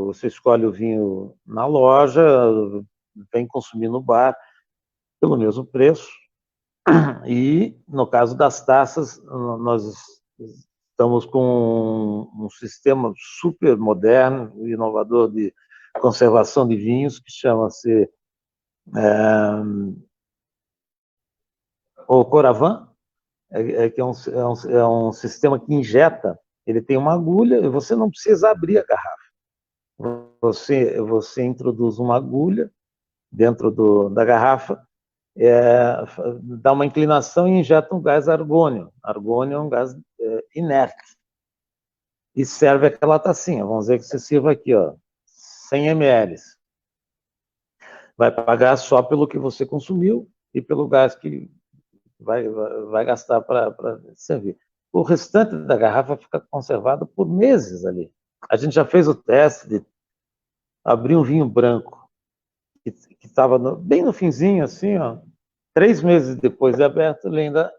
Você escolhe o vinho na loja, vem consumir no bar pelo mesmo preço. E no caso das taças, nós estamos com um sistema super moderno e inovador de conservação de vinhos que chama-se o Coravin, que é um sistema que injeta. Ele tem uma agulha e você não precisa abrir a garrafa. Você introduz uma agulha dentro da garrafa, dá uma inclinação e injeta um gás argônio. Argônio é um gás inerte. E serve aquela tacinha. Vamos dizer que você sirva aqui, 100 ml. Vai pagar só pelo que você consumiu e pelo gás que vai gastar para servir. O restante da garrafa fica conservado por meses ali. A gente já fez o teste de abrir um vinho branco que estava bem no finzinho, assim, 3 meses depois de aberto, ele ainda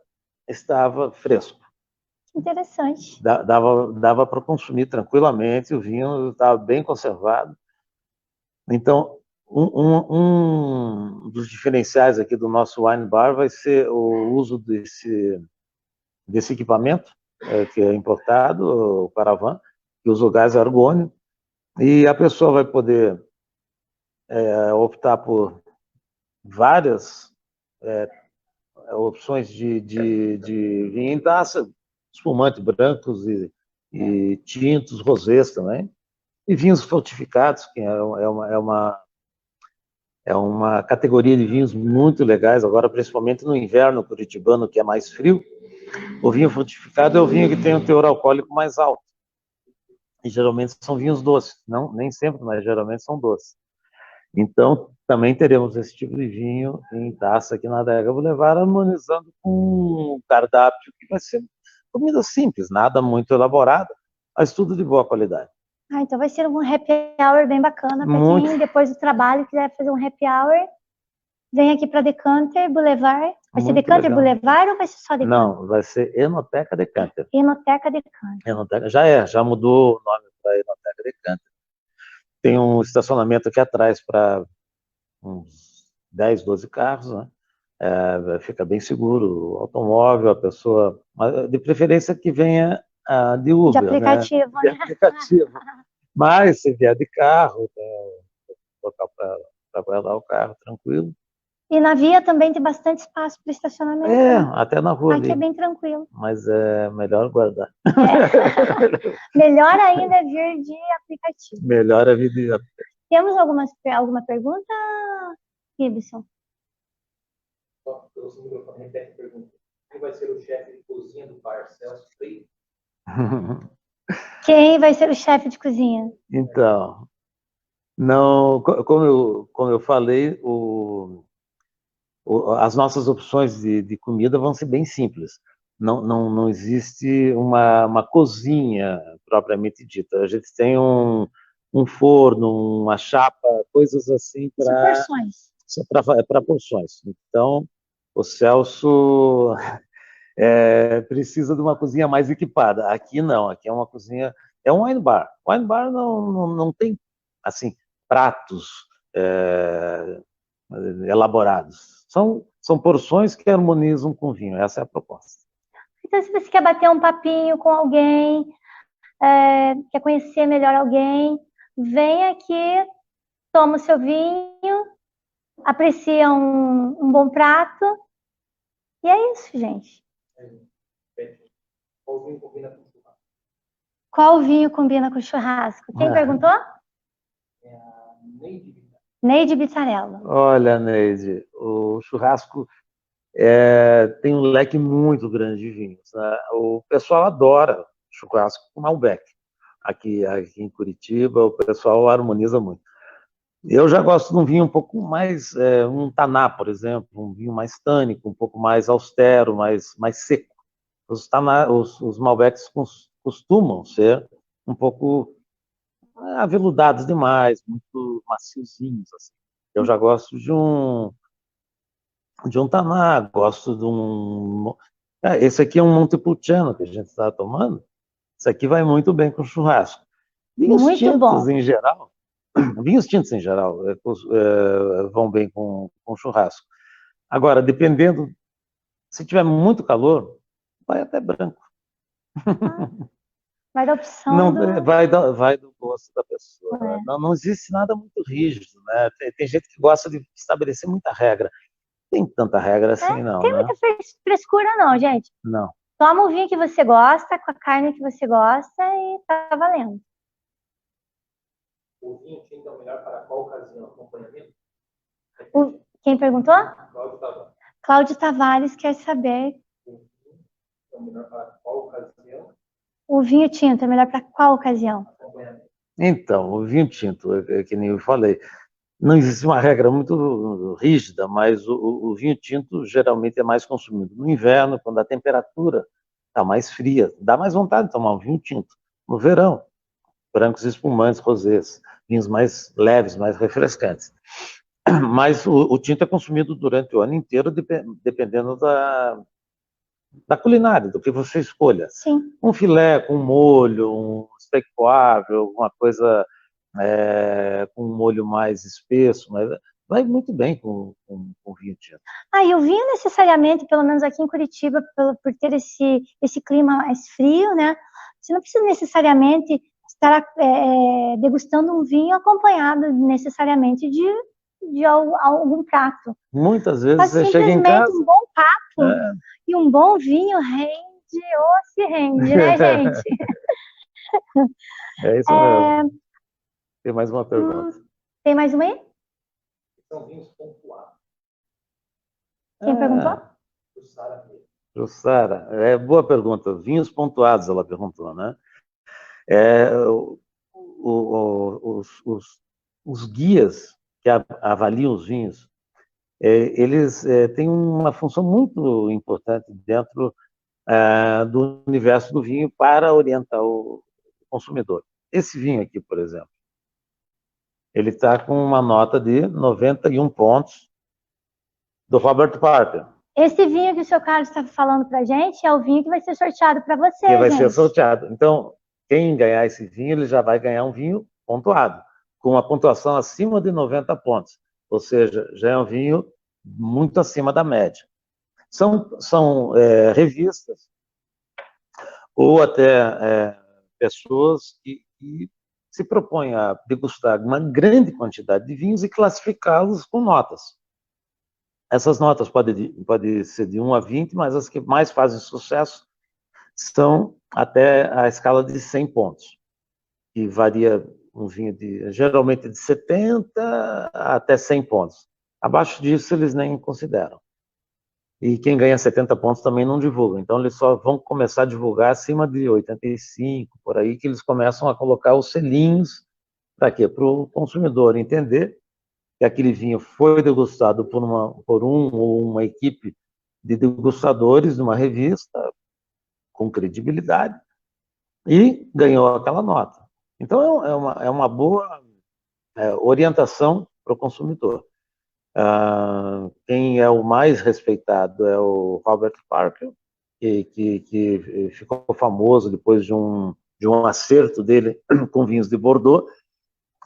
estava fresco. Interessante. Dava para consumir tranquilamente, o vinho estava bem conservado. Então, um dos diferenciais aqui do nosso wine bar vai ser o uso desse equipamento, que é importado, o Caravan, que usa o gás argônio, e a pessoa vai poder optar por várias opções de vinho em taça, espumante brancos e tintos, rosés também, e vinhos fortificados, que é uma categoria de vinhos muito legais, agora principalmente no inverno curitibano, que é mais frio. O vinho fortificado é o vinho que tem um teor alcoólico mais alto. E geralmente são vinhos doces, não, nem sempre, mas geralmente são doces. Então, também teremos esse tipo de vinho em taça aqui na adega Boulevard, harmonizando com um cardápio que vai ser comida simples, nada muito elaborada, mas tudo de boa qualidade. Então vai ser um happy hour bem bacana para quem depois do trabalho quiser fazer um happy hour, vem aqui para Decanter Boulevard. Vai ser Decanter Boulevard ou vai ser só Decanter? Não, vai ser Enoteca Decanter. Enoteca Decanter. Enoteca, já mudou o nome para Enoteca Decanter. Tem um estacionamento aqui atrás para uns 10, 12 carros, né? fica bem seguro o automóvel, a pessoa, de preferência que venha de Uber, de aplicativo, né? De aplicativo. Mas se vier de carro, colocar para guardar o carro, tranquilo. E na via também tem bastante espaço para estacionamento, né? Até na rua Aqui ali. é bem tranquilo. Mas é melhor guardar. Melhor ainda é vir de aplicativo. Melhor é vir de aplicativo. Temos alguma pergunta, Gibson? Repete a pergunta. Quem vai ser o chefe de cozinha do bar? Celso Freire? Quem vai ser o chefe de cozinha? Então, não, como eu falei, as nossas opções de comida vão ser bem simples. Não existe uma cozinha propriamente dita. A gente tem um forno, uma chapa, coisas assim para porções. Então, o Celso precisa de uma cozinha mais equipada. Aqui não, aqui é uma cozinha, é um wine bar. Wine bar não tem assim pratos elaborados. São porções que harmonizam com vinho. Essa é a proposta. Então, se você quer bater um papinho com alguém, quer conhecer melhor alguém, vem aqui, toma o seu vinho, aprecia um bom prato. E é isso, gente. Qual vinho combina com churrasco? Qual vinho combina com churrasco? Quem perguntou? É a Neide. Neide Bitarella. Olha, Neide, o churrasco tem um leque muito grande de vinhos, né? O pessoal adora churrasco com Malbec. Aqui em Curitiba, o pessoal harmoniza muito. Eu já gosto de um vinho um pouco mais, um Taná, por exemplo, um vinho mais tânico, um pouco mais austero, mais seco. Os Malbecs costumam ser um pouco aveludados demais, muito maciozinhos, assim. Eu já gosto de um Taná, gosto de um... esse aqui é um Montepulciano que a gente está tomando. Isso aqui vai muito bem com churrasco. Vinhos tintos em geral vão bem com churrasco. Agora, dependendo, se tiver muito calor, vai até branco. Vai da opção vai do gosto da pessoa. Não existe nada muito rígido, né? Tem gente que gosta de estabelecer muita regra. Tem tanta regra assim, não. Tem muita frescura, não, gente. Não. Toma o vinho que você gosta, com a carne que você gosta e tá valendo. O vinho tinto é o melhor para qual ocasião? Acompanhamento? Quem perguntou? Cláudio Tavares. Cláudio Tavares quer saber. O vinho é o melhor para qual ocasião? O vinho tinto é melhor para qual ocasião? Acompanhamento. Então, o vinho tinto, que nem eu falei, não existe uma regra muito rígida, mas o vinho tinto geralmente é mais consumido no inverno, quando a temperatura está mais fria. Dá mais vontade de tomar um vinho tinto. No verão, brancos espumantes, rosés, vinhos mais leves, mais refrescantes. Mas o tinto é consumido durante o ano inteiro, dependendo da culinária, do que você escolha. Sim. Um filé com molho, um steak poivre, alguma coisa com um molho mais espesso, mas vai muito bem com vinho tinto. E o vinho necessariamente, pelo menos aqui em Curitiba, por ter esse clima mais frio, né? Você não precisa necessariamente estar degustando um vinho acompanhado necessariamente de algum prato. Muitas vezes você chega em casa... um bom papo e um bom vinho se rende, né, gente? É isso mesmo. Tem mais uma pergunta. Tem mais uma aí? São vinhos pontuados. Quem perguntou? Jussara. Boa pergunta. Vinhos pontuados, ela perguntou, né? Os guias que avaliam os vinhos, eles têm uma função muito importante dentro do universo do vinho para orientar o consumidor. Esse vinho aqui, por exemplo, ele está com uma nota de 91 pontos do Robert Parker. Esse vinho que o seu Carlos está falando para a gente é o vinho que vai ser sorteado para você, que vai ser sorteado. Então, quem ganhar esse vinho, ele já vai ganhar um vinho pontuado, com uma pontuação acima de 90 pontos. Ou seja, já é um vinho muito acima da média. São revistas ou até pessoas que se propõem a degustar uma grande quantidade de vinhos e classificá-los com notas. Essas notas podem ser de 1 a 20, mas as que mais fazem sucesso são até a escala de 100 pontos, que varia um vinho geralmente de 70 até 100 pontos. Abaixo disso, eles nem consideram. E quem ganha 70 pontos também não divulga. Então, eles só vão começar a divulgar acima de 85, por aí, que eles começam a colocar os selinhos. Para quê? Para o consumidor entender que aquele vinho foi degustado por um ou uma equipe de degustadores de uma revista com credibilidade e ganhou aquela nota. Então, é uma boa orientação para o consumidor. Quem é o mais respeitado é o Robert Parker, que ficou famoso depois de um acerto dele com vinhos de Bordeaux,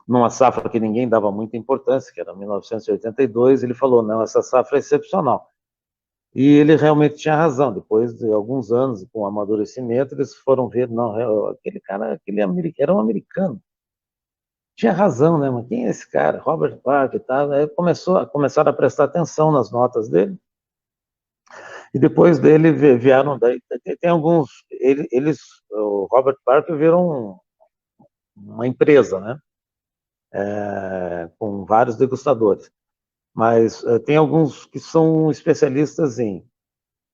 numa safra que ninguém dava muita importância, que era 1982, ele falou, não, essa safra é excepcional. E ele realmente tinha razão. Depois de alguns anos, com o amadurecimento, eles foram ver, não, aquele cara, era um americano. Tinha razão, né? Mas quem é esse cara? Robert Parker e tal. Aí começaram a prestar atenção nas notas dele. E depois dele vieram, tem alguns, o Robert Parker virou uma empresa, né? Com vários degustadores. Mas tem alguns que são especialistas em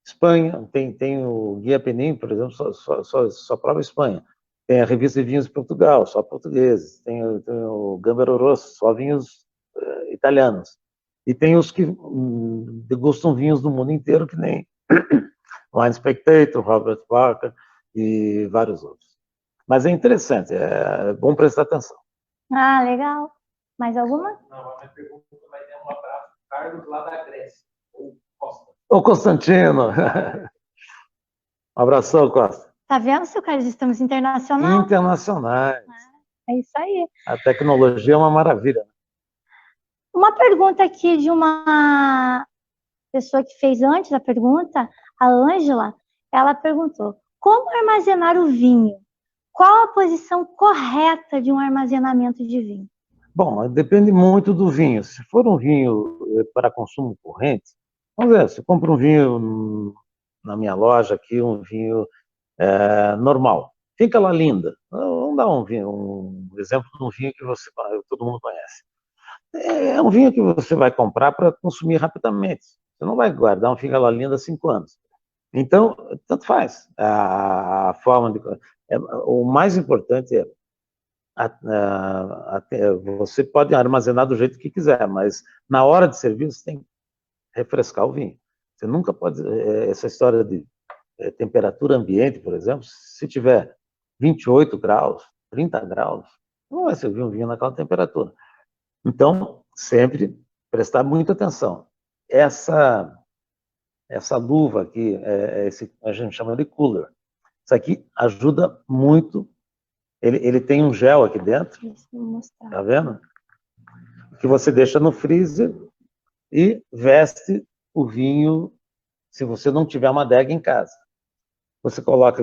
Espanha, tem o Guia Penin, por exemplo, só prova Espanha. Tem a Revista de Vinhos de Portugal, só portugueses. Tem o Gambero Rosso, só vinhos italianos. E tem os que degustam vinhos do mundo inteiro, que nem Wine Spectator, Robert Parker e vários outros. Mas é interessante, é bom prestar atenção. Ah, legal. Mais alguma? Não, a minha pergunta vai ter um abraço. Carlos, lá da Grécia, ou Costa. Ô, Constantino! Um abração, Costa. Tá vendo, seu Carlos? Estamos internacional. Internacionais. É isso aí. A tecnologia é uma maravilha. Uma pergunta aqui de uma pessoa que fez antes a pergunta, a Ângela, ela perguntou: como armazenar o vinho? Qual a posição correta de um armazenamento de vinho? Bom, depende muito do vinho. Se for um vinho para consumo corrente, vamos ver, se compra um vinho na minha loja aqui, um vinho normal, fica lá linda. Vamos dar um exemplo de um vinho que todo mundo conhece. É um vinho que você vai comprar para consumir rapidamente. Você não vai guardar um fica lá linda 5 anos. Então, tanto faz. A forma o mais importante é você pode armazenar do jeito que quiser, mas na hora de servir você tem que refrescar o vinho. Você nunca pode... essa história de temperatura ambiente, por exemplo, se tiver 28 graus, 30 graus, não vai servir um vinho naquela temperatura. Então, sempre prestar muita atenção. Essa luva aqui, a gente chama de cooler. Isso aqui ajuda muito. Ele tem um gel aqui dentro, tá vendo? Que você deixa no freezer e veste o vinho se você não tiver uma adega em casa. Você coloca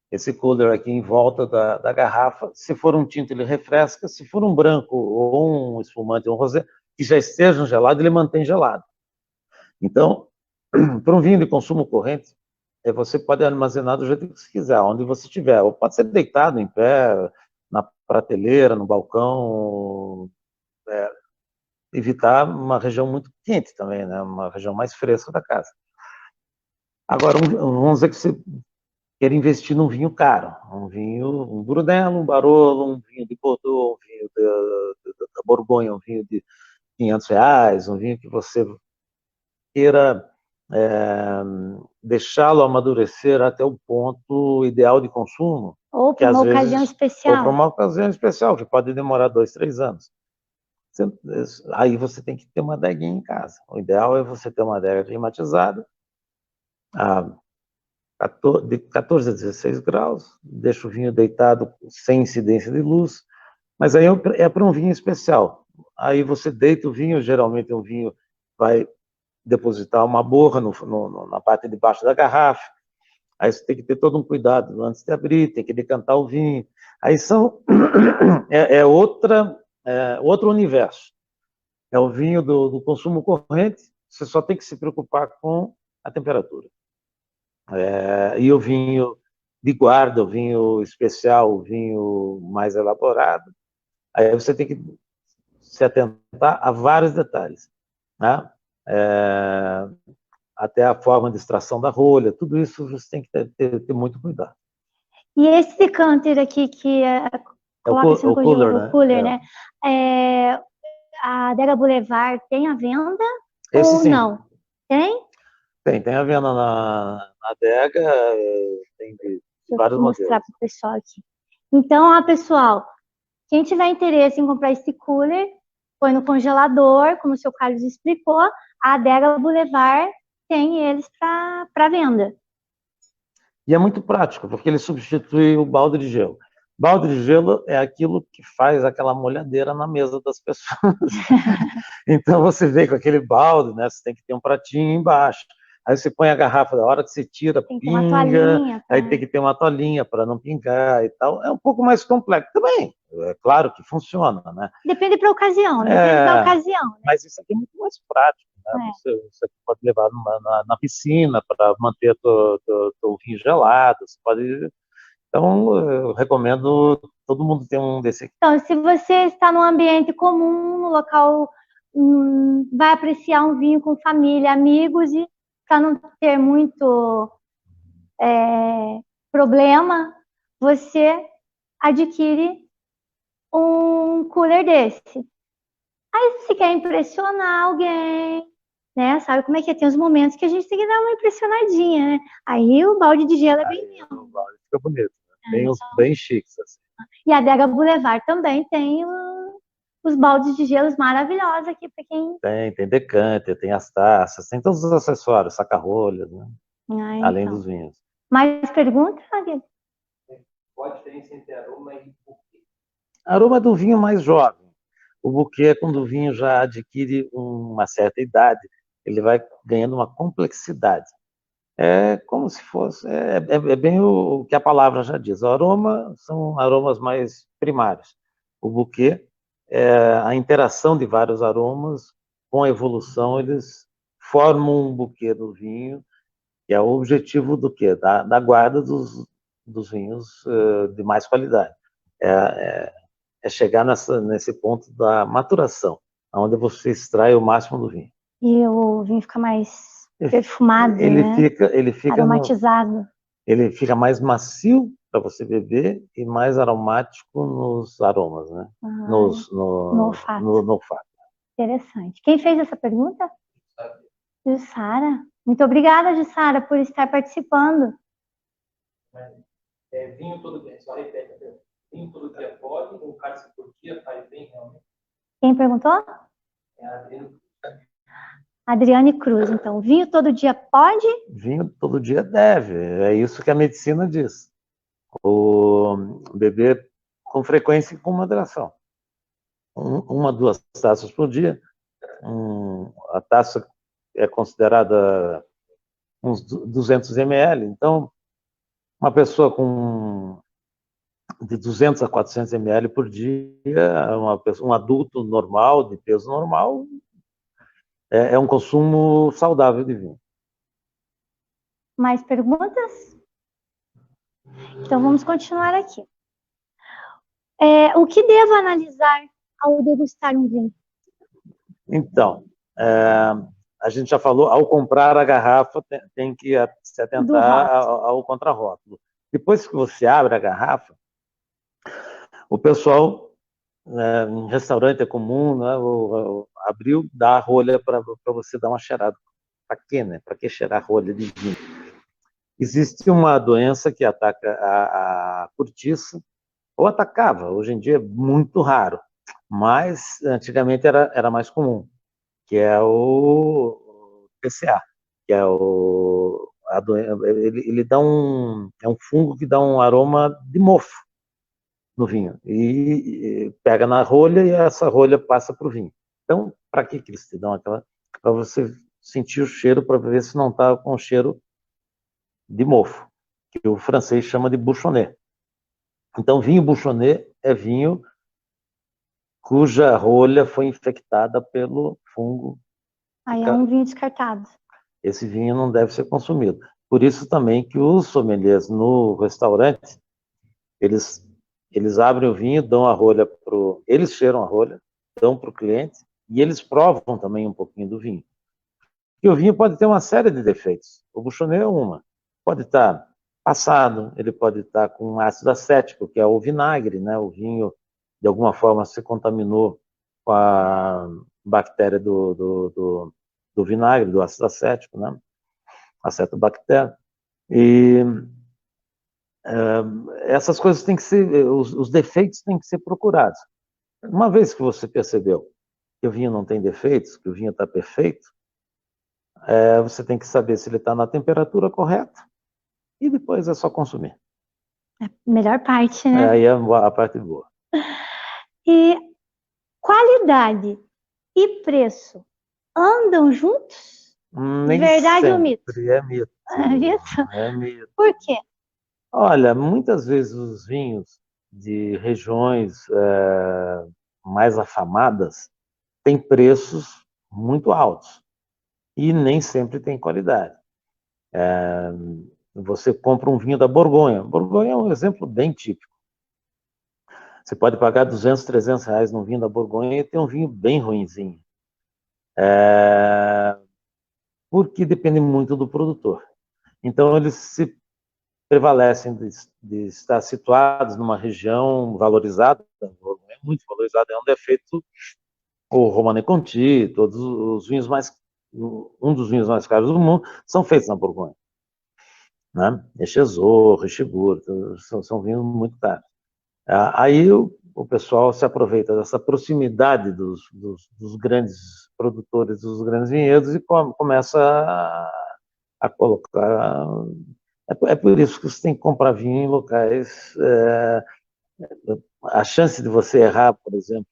esse cooler aqui em volta da garrafa. Se for um tinto, ele refresca. Se for um branco ou um espumante ou um rosé, que já esteja gelado, ele mantém gelado. Então, para um vinho de consumo corrente, você pode armazenar do jeito que você quiser, onde você estiver. Ou pode ser deitado em pé, na prateleira, no balcão. Evitar uma região muito quente também, né? Uma região mais fresca da casa. Agora, vamos dizer que você quer investir num vinho caro, um Brunello, um Barolo, um vinho de Bordeaux, um vinho da Borgonha, um vinho de R$500, um vinho que você queira deixá-lo amadurecer até o ponto ideal de consumo. Ou para uma ocasião especial. Ou para uma ocasião especial, que pode demorar 2, 3 anos. Aí você tem que ter uma adeguinha em casa. O ideal é você ter uma adega climatizada, de 14 a 16 graus, deixa o vinho deitado sem incidência de luz, mas aí é para um vinho especial. aí você deita o vinho, geralmente o vinho vai depositar uma borra na parte de baixo da garrafa, aí você tem que ter todo um cuidado antes de abrir, tem que decantar o vinho, aí outro universo, é o vinho do consumo corrente, você só tem que se preocupar com a temperatura. E o vinho de guarda, o vinho especial, o vinho mais elaborado, aí você tem que se atentar a vários detalhes, né? Até a forma de extração da rolha, tudo isso você tem que ter muito cuidado. E esse decanter aqui que coloca-se no cooler, né? A Adega Boulevard tem à venda Esse ou sim. não? Tem? Tem à venda na adega, tem de vários modelos. Vou mostrar para o pessoal aqui. Então, pessoal, quem tiver interesse em comprar esse cooler, põe no congelador, como o seu Carlos explicou, a Adega Boulevard tem eles para venda. E é muito prático, porque ele substitui o balde de gelo. Balde de gelo é aquilo que faz aquela molhadeira na mesa das pessoas. Então você vem com aquele balde, né? Você tem que ter um pratinho embaixo. Aí você põe a garrafa, da hora que você tira, tem pinga, aí tem que ter uma toalhinha para não pingar e tal. É um pouco mais complexo também. É claro que funciona, né? Depende da ocasião, depende da ocasião. Né? Mas isso aqui é muito mais prático, né? Você pode levar na piscina para manter o vinho gelado, você pode... Então, eu recomendo todo mundo ter um desse aqui. Então, se você está num ambiente comum, no local, vai apreciar um vinho com família, amigos, e para não ter muito problema, você adquire um cooler desse. Aí, se quer impressionar alguém, né? Sabe como é que é? Tem os momentos que a gente tem que dar uma impressionadinha, né? Aí o balde de gelo é bem lindo. O balde fica bonito, né? Tem uns bem chiques, assim. E a Adega Boulevard também tem os baldes de gelos maravilhosos aqui para quem... Tem decanter, tem as taças, tem todos os acessórios, saca-rolhas, né? Além dos vinhos. Mais perguntas, Aguilera? Qual a diferença entre aroma e buquê? Aroma do vinho mais jovem. O buquê é quando o vinho já adquire uma certa idade, ele vai ganhando uma complexidade. É como se fosse, bem o que a palavra já diz. O aroma são aromas mais primários. O buquê é a interação de vários aromas, com a evolução eles formam um buquê do vinho, que é o objetivo do quê? Da guarda dos vinhos de mais qualidade. É chegar nesse ponto da maturação, onde você extrai o máximo do vinho. E o vinho fica mais perfumado, ele fica aromatizado. Ele fica mais macio para você beber e mais aromático nos aromas, né? No olfato. Interessante. Quem fez essa pergunta? Jussara. Muito obrigada, Jussara, por estar participando. Vinho todo dia, só repete a pergunta. Vinho todo dia pode, um cálice por dia faz bem realmente? Quem perguntou? Adriane Cruz, então. Vinho todo dia pode? Vinho todo dia deve. É isso que a medicina diz. O beber com frequência e com moderação. Uma, 2 taças por dia. A taça é considerada uns 200 ml. Então, uma pessoa de 200 a 400 ml por dia, um adulto normal, de peso normal, é um consumo saudável de vinho. Mais perguntas? Então, vamos continuar aqui. O que devo analisar ao degustar um vinho? Então, a gente já falou, ao comprar a garrafa, tem que se atentar ao contrarótulo. Depois que você abre a garrafa, o pessoal, em restaurante é comum, né, abriu, dá a rolha para você dar uma cheirada. Para quê, né? Para que cheirar rolha de vinho? Existe uma doença que ataca a cortiça, ou atacava, hoje em dia é muito raro, mas antigamente era mais comum, que é o TCA, que é ele dá é um fungo que dá um aroma de mofo no vinho. E pega na rolha e essa rolha passa para o vinho. Então, para que eles te dão aquela... Para você sentir o cheiro, para ver se não está com cheiro de mofo, que o francês chama de bouchonnet. Então, vinho bouchonnet é vinho cuja rolha foi infectada pelo fungo. Aí é um vinho descartado. Esse vinho não deve ser consumido. Por isso também que os sommeliers no restaurante, eles abrem o vinho, dão a rolha eles cheiram a rolha, dão para o cliente e eles provam também um pouquinho do vinho. E o vinho pode ter uma série de defeitos. O bouchonnet é uma. Pode estar passado, ele pode estar com ácido acético, que é o vinagre, né? O vinho, de alguma forma, se contaminou com a bactéria do vinagre, do ácido acético, né? Acetobactéria. E essas coisas têm que ser, os defeitos têm que ser procurados. Uma vez que você percebeu que o vinho não tem defeitos, que o vinho está perfeito, você tem que saber se ele está na temperatura correta e depois é só consumir. É a melhor parte, né? Aí é a parte boa. E qualidade e preço andam juntos? Nem Verdade sempre. ou mito? É mito. É mito? É mito. Por quê? Olha, muitas vezes os vinhos de regiões mais afamadas têm preços muito altos e nem sempre tem qualidade. Você compra um vinho da Borgonha. Borgonha é um exemplo bem típico. Você pode pagar 200, 300 reais num vinho da Borgonha e ter um vinho bem ruinzinho. Porque depende muito do produtor. Então, eles se prevalecem de estar situados numa região valorizada, muito valorizada, é um defeito o Romanée Conti, todos os vinhos um dos vinhos mais caros do mundo, são feitos na Borgonha. Né? Echezot, Richebourg, são vinhos muito caros. Aí o pessoal se aproveita dessa proximidade dos grandes produtores, dos grandes vinhedos, e começa a colocar... É por isso que você tem que comprar vinho em locais... a chance de você errar, por exemplo,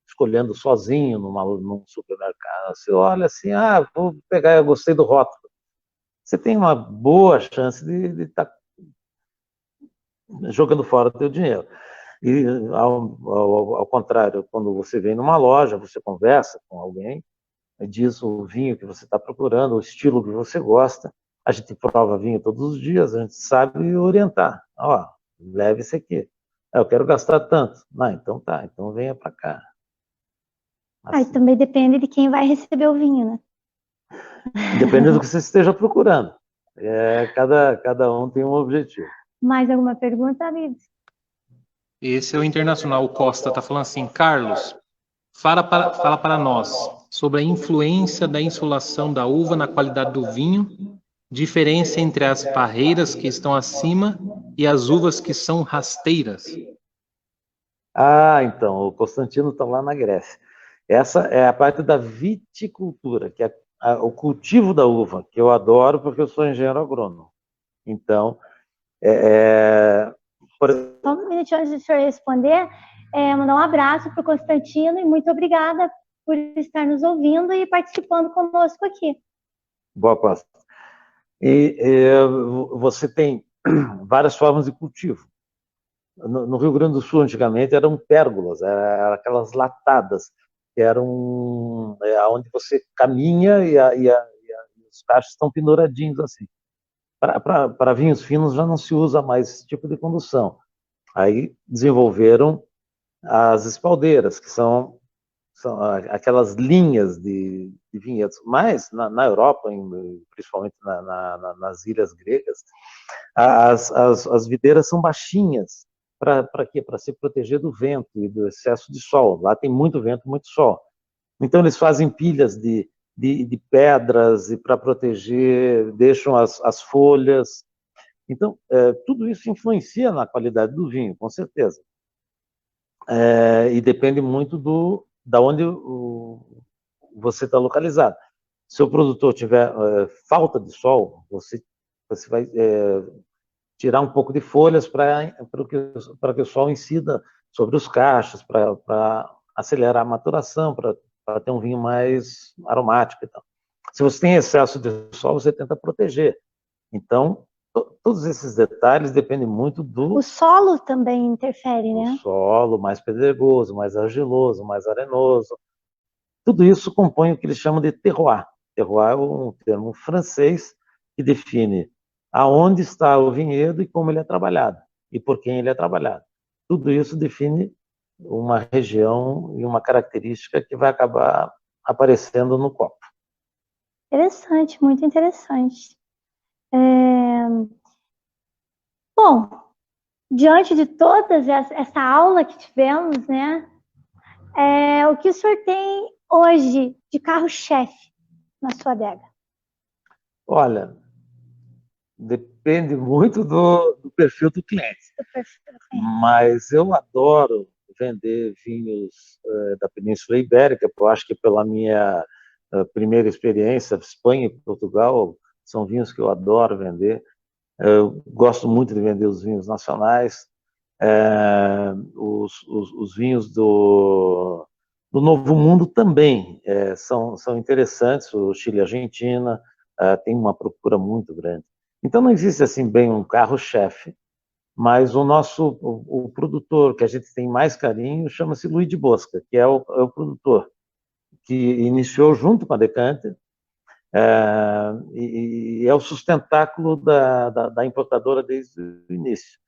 escolhendo sozinho num supermercado, você olha assim, vou pegar, eu gostei do rótulo. Você tem uma boa chance de estar jogando fora o teu dinheiro. E, ao contrário, quando você vem numa loja, você conversa com alguém, diz o vinho que você está procurando, o estilo que você gosta, a gente prova vinho todos os dias, a gente sabe orientar. Leve esse aqui. Eu quero gastar tanto. Então tá, então venha para cá. Aí também depende de quem vai receber o vinho, né? Depende do que você esteja procurando. Cada um tem um objetivo. Mais alguma pergunta, amigos? Esse é o Internacional. O Costa está falando assim, Carlos, fala para nós sobre a influência da insolação da uva na qualidade do vinho, diferença entre as parreiras que estão acima e as uvas que são rasteiras. Então, o Constantino está lá na Grécia. Essa é a parte da viticultura, que é o cultivo da uva, que eu adoro porque eu sou engenheiro agrônomo. Então, Só um minutinho antes de o senhor responder, mandar um abraço para o Constantino e muito obrigada por estar nos ouvindo e participando conosco aqui. Boa, Costa. Você tem várias formas de cultivo. No Rio Grande do Sul, antigamente, eram pérgolas, eram aquelas latadas, que eram onde você caminha e os cachos estão penduradinhos assim. Para vinhos finos já não se usa mais esse tipo de condução. Aí desenvolveram as espaldeiras, que são aquelas linhas de vinhedos. Mas na Europa, principalmente nas ilhas gregas, as videiras são baixinhas. Para quê? Para se proteger do vento e do excesso de sol. Lá tem muito vento, muito sol. Então eles fazem pilhas de pedras e para proteger, deixam as folhas. Então, tudo isso influencia na qualidade do vinho, com certeza. E depende muito da onde você está localizado. Se o produtor tiver falta de sol, você vai tirar um pouco de folhas para que o sol incida sobre os cachos, para acelerar a maturação, para ter um vinho mais aromático e tal. Se você tem excesso de sol, você tenta proteger. Então, todos esses detalhes dependem muito do... O solo também interfere, né? O solo mais pedregoso, mais argiloso, mais arenoso. Tudo isso compõe o que eles chamam de terroir. Terroir é um termo francês que define aonde está o vinhedo e como ele é trabalhado, e por quem ele é trabalhado. Tudo isso define uma região e uma característica que vai acabar aparecendo no copo. Interessante, muito interessante. Bom, diante de toda essa aula que tivemos, né, o que o senhor tem hoje de carro-chefe na sua adega? Olha, depende muito do perfil do cliente. Mas eu adoro vender vinhos da Península Ibérica, eu acho que pela minha primeira experiência, Espanha e Portugal, são vinhos que eu adoro vender. Eu gosto muito de vender os vinhos nacionais, os vinhos do Novo Mundo também são interessantes, o Chile e a Argentina tem uma procura muito grande. Então não existe assim bem um carro-chefe, mas o produtor que a gente tem mais carinho chama-se Luiz de Bosca, que é o produtor que iniciou junto com a Decanter, e é o sustentáculo da importadora desde o início.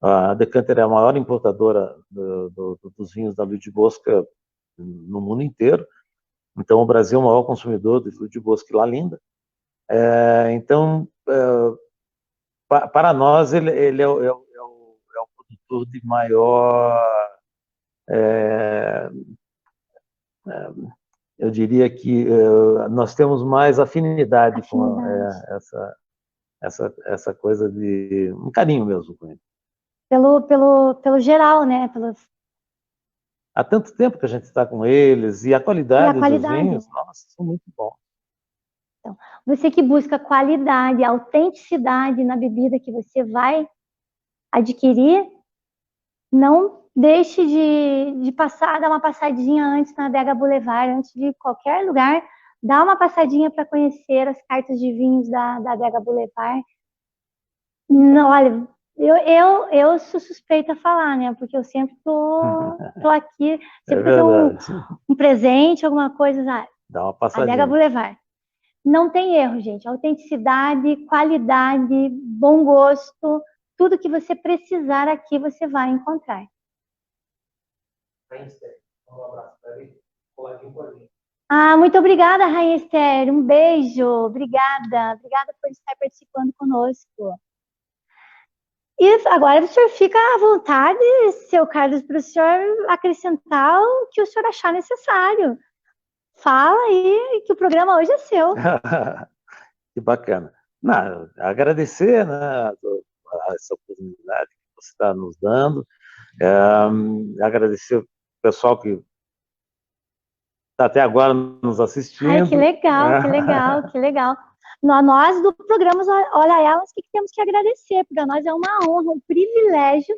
A Decanter é a maior importadora dos vinhos da Luiz de Bosca no mundo inteiro, então o Brasil é o maior consumidor de Luiz de Bosca e Lalinda. Então, para nós, ele é o produtor de maior, eu diria que nós temos mais afinidade com essa coisa de um carinho mesmo com ele. Pelo geral, né? Há tanto tempo que a gente está com eles, e a qualidade dos vinhos, nossa, são muito bons. Então, você que busca qualidade, autenticidade na bebida que você vai adquirir, não deixe de passar, dar uma passadinha antes na Adega Boulevard, antes de qualquer lugar, dá uma passadinha para conhecer as cartas de vinhos da Adega Boulevard. Não, olha, eu sou suspeita a falar, né? Porque eu sempre tô aqui, sempre que eu tenho um presente, alguma coisa, dá uma passadinha. Adega Boulevard. Não tem erro, gente. Autenticidade, qualidade, bom gosto, tudo que você precisar aqui você vai encontrar. Muito obrigada, Rainha Esther. Um beijo. Obrigada. Obrigada por estar participando conosco. E agora o senhor fica à vontade, seu Carlos, para o senhor acrescentar o que o senhor achar necessário. Fala aí, que o programa hoje é seu. Que bacana. Não, agradecer, né, essa oportunidade que você está nos dando. Agradecer o pessoal que está até agora nos assistindo. Ai, que legal, que legal, que legal. Nós do programa Olha Elas, o que temos que agradecer? Para nós é uma honra, um privilégio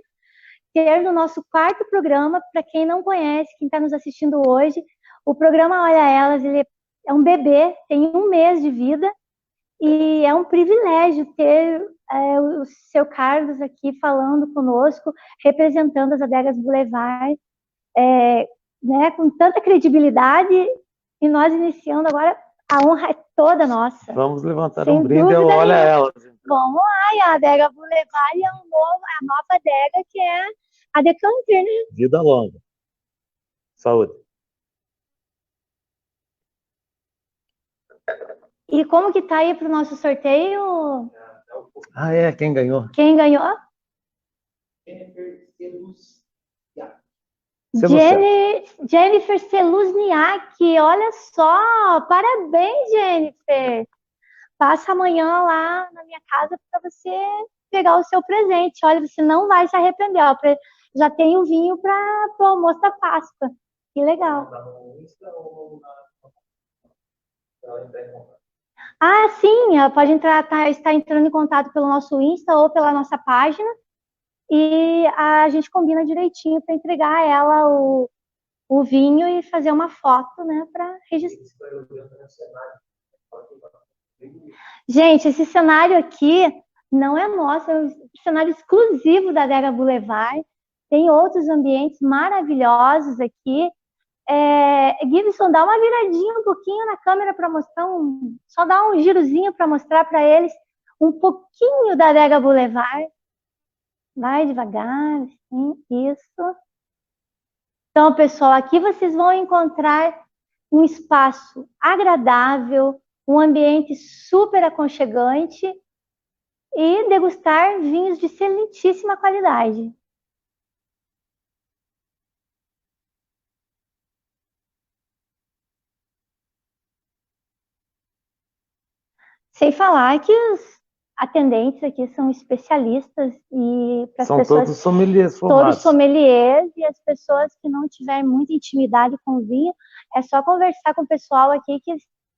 ter no nosso quarto programa, para quem não conhece, quem está nos assistindo hoje, o programa Olha Elas, ele é um bebê, tem 1 mês de vida, e é um privilégio ter o seu Carlos aqui falando conosco, representando as Adegas Boulevard, né, com tanta credibilidade, e nós iniciando agora, a honra é toda nossa. Vamos levantar um brinde ao Olha Elas. Então. Vamos lá, e a Adega Boulevard é a nova adega, que é a Decanter, né? Vida longa. Saúde. E como que tá aí para o nosso sorteio? Quem ganhou? Quem ganhou? Jennifer Seluzniak, olha só, parabéns, Jennifer. Passa amanhã lá na minha casa para você pegar o seu presente. Olha, você não vai se arrepender. Ó, já tem um vinho para o almoço da Páscoa. Que legal. Ah, sim, ela pode entrar, está entrando em contato pelo nosso Insta ou pela nossa página e a gente combina direitinho para entregar a ela o vinho e fazer uma foto, né, para registrar. Gente, esse cenário aqui não é nosso, é um cenário exclusivo da Adega Boulevard. Tem outros ambientes maravilhosos aqui. Gibson, dá uma viradinha um pouquinho na câmera para mostrar, só dá um girozinho para mostrar para eles um pouquinho da Adega Boulevard. Vai devagar, assim, isso. Então, pessoal, aqui vocês vão encontrar um espaço agradável, um ambiente super aconchegante e degustar vinhos de excelentíssima qualidade. Sem falar que os atendentes aqui são especialistas e para as São pessoas, todos sommeliers todos formados. sommeliers, e as pessoas que não tiverem muita intimidade com o vinho, é só conversar com o pessoal aqui que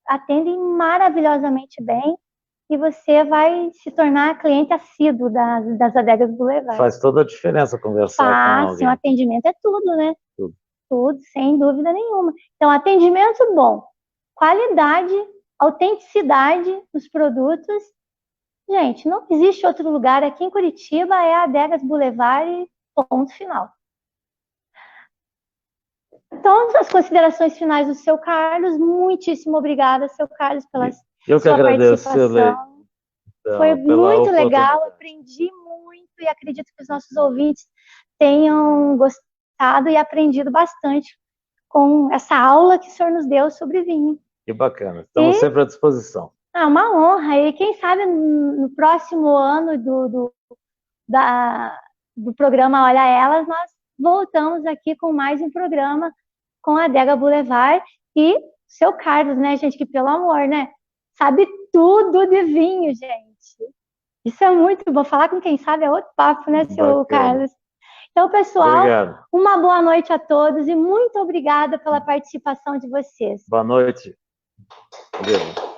atendem maravilhosamente bem e você vai se tornar cliente assíduo das adegas Boulevard. Faz toda a diferença conversar com alguém. O atendimento é tudo, né? Tudo. Tudo, sem dúvida nenhuma. Então, atendimento bom, qualidade, autenticidade dos produtos. Gente, não existe outro lugar aqui em Curitiba, é a Adegas Boulevard e ponto final. Então, as considerações finais do seu Carlos. Muitíssimo obrigada, seu Carlos, pela sua participação. Foi muito legal, aprendi muito e acredito que os nossos ouvintes tenham gostado e aprendido bastante com essa aula que o senhor nos deu sobre vinho. Que bacana, estamos sempre à disposição. Uma honra, e quem sabe no próximo ano do programa Olha Elas, nós voltamos aqui com mais um programa com a Adega Boulevard e seu Carlos, né, gente, que pelo amor, né, sabe tudo de vinho, gente. Isso é muito bom, falar com quem sabe é outro papo, né, seu Carlos? Então, pessoal, obrigado. Uma boa noite a todos e muito obrigada pela participação de vocês. Boa noite. Valeu.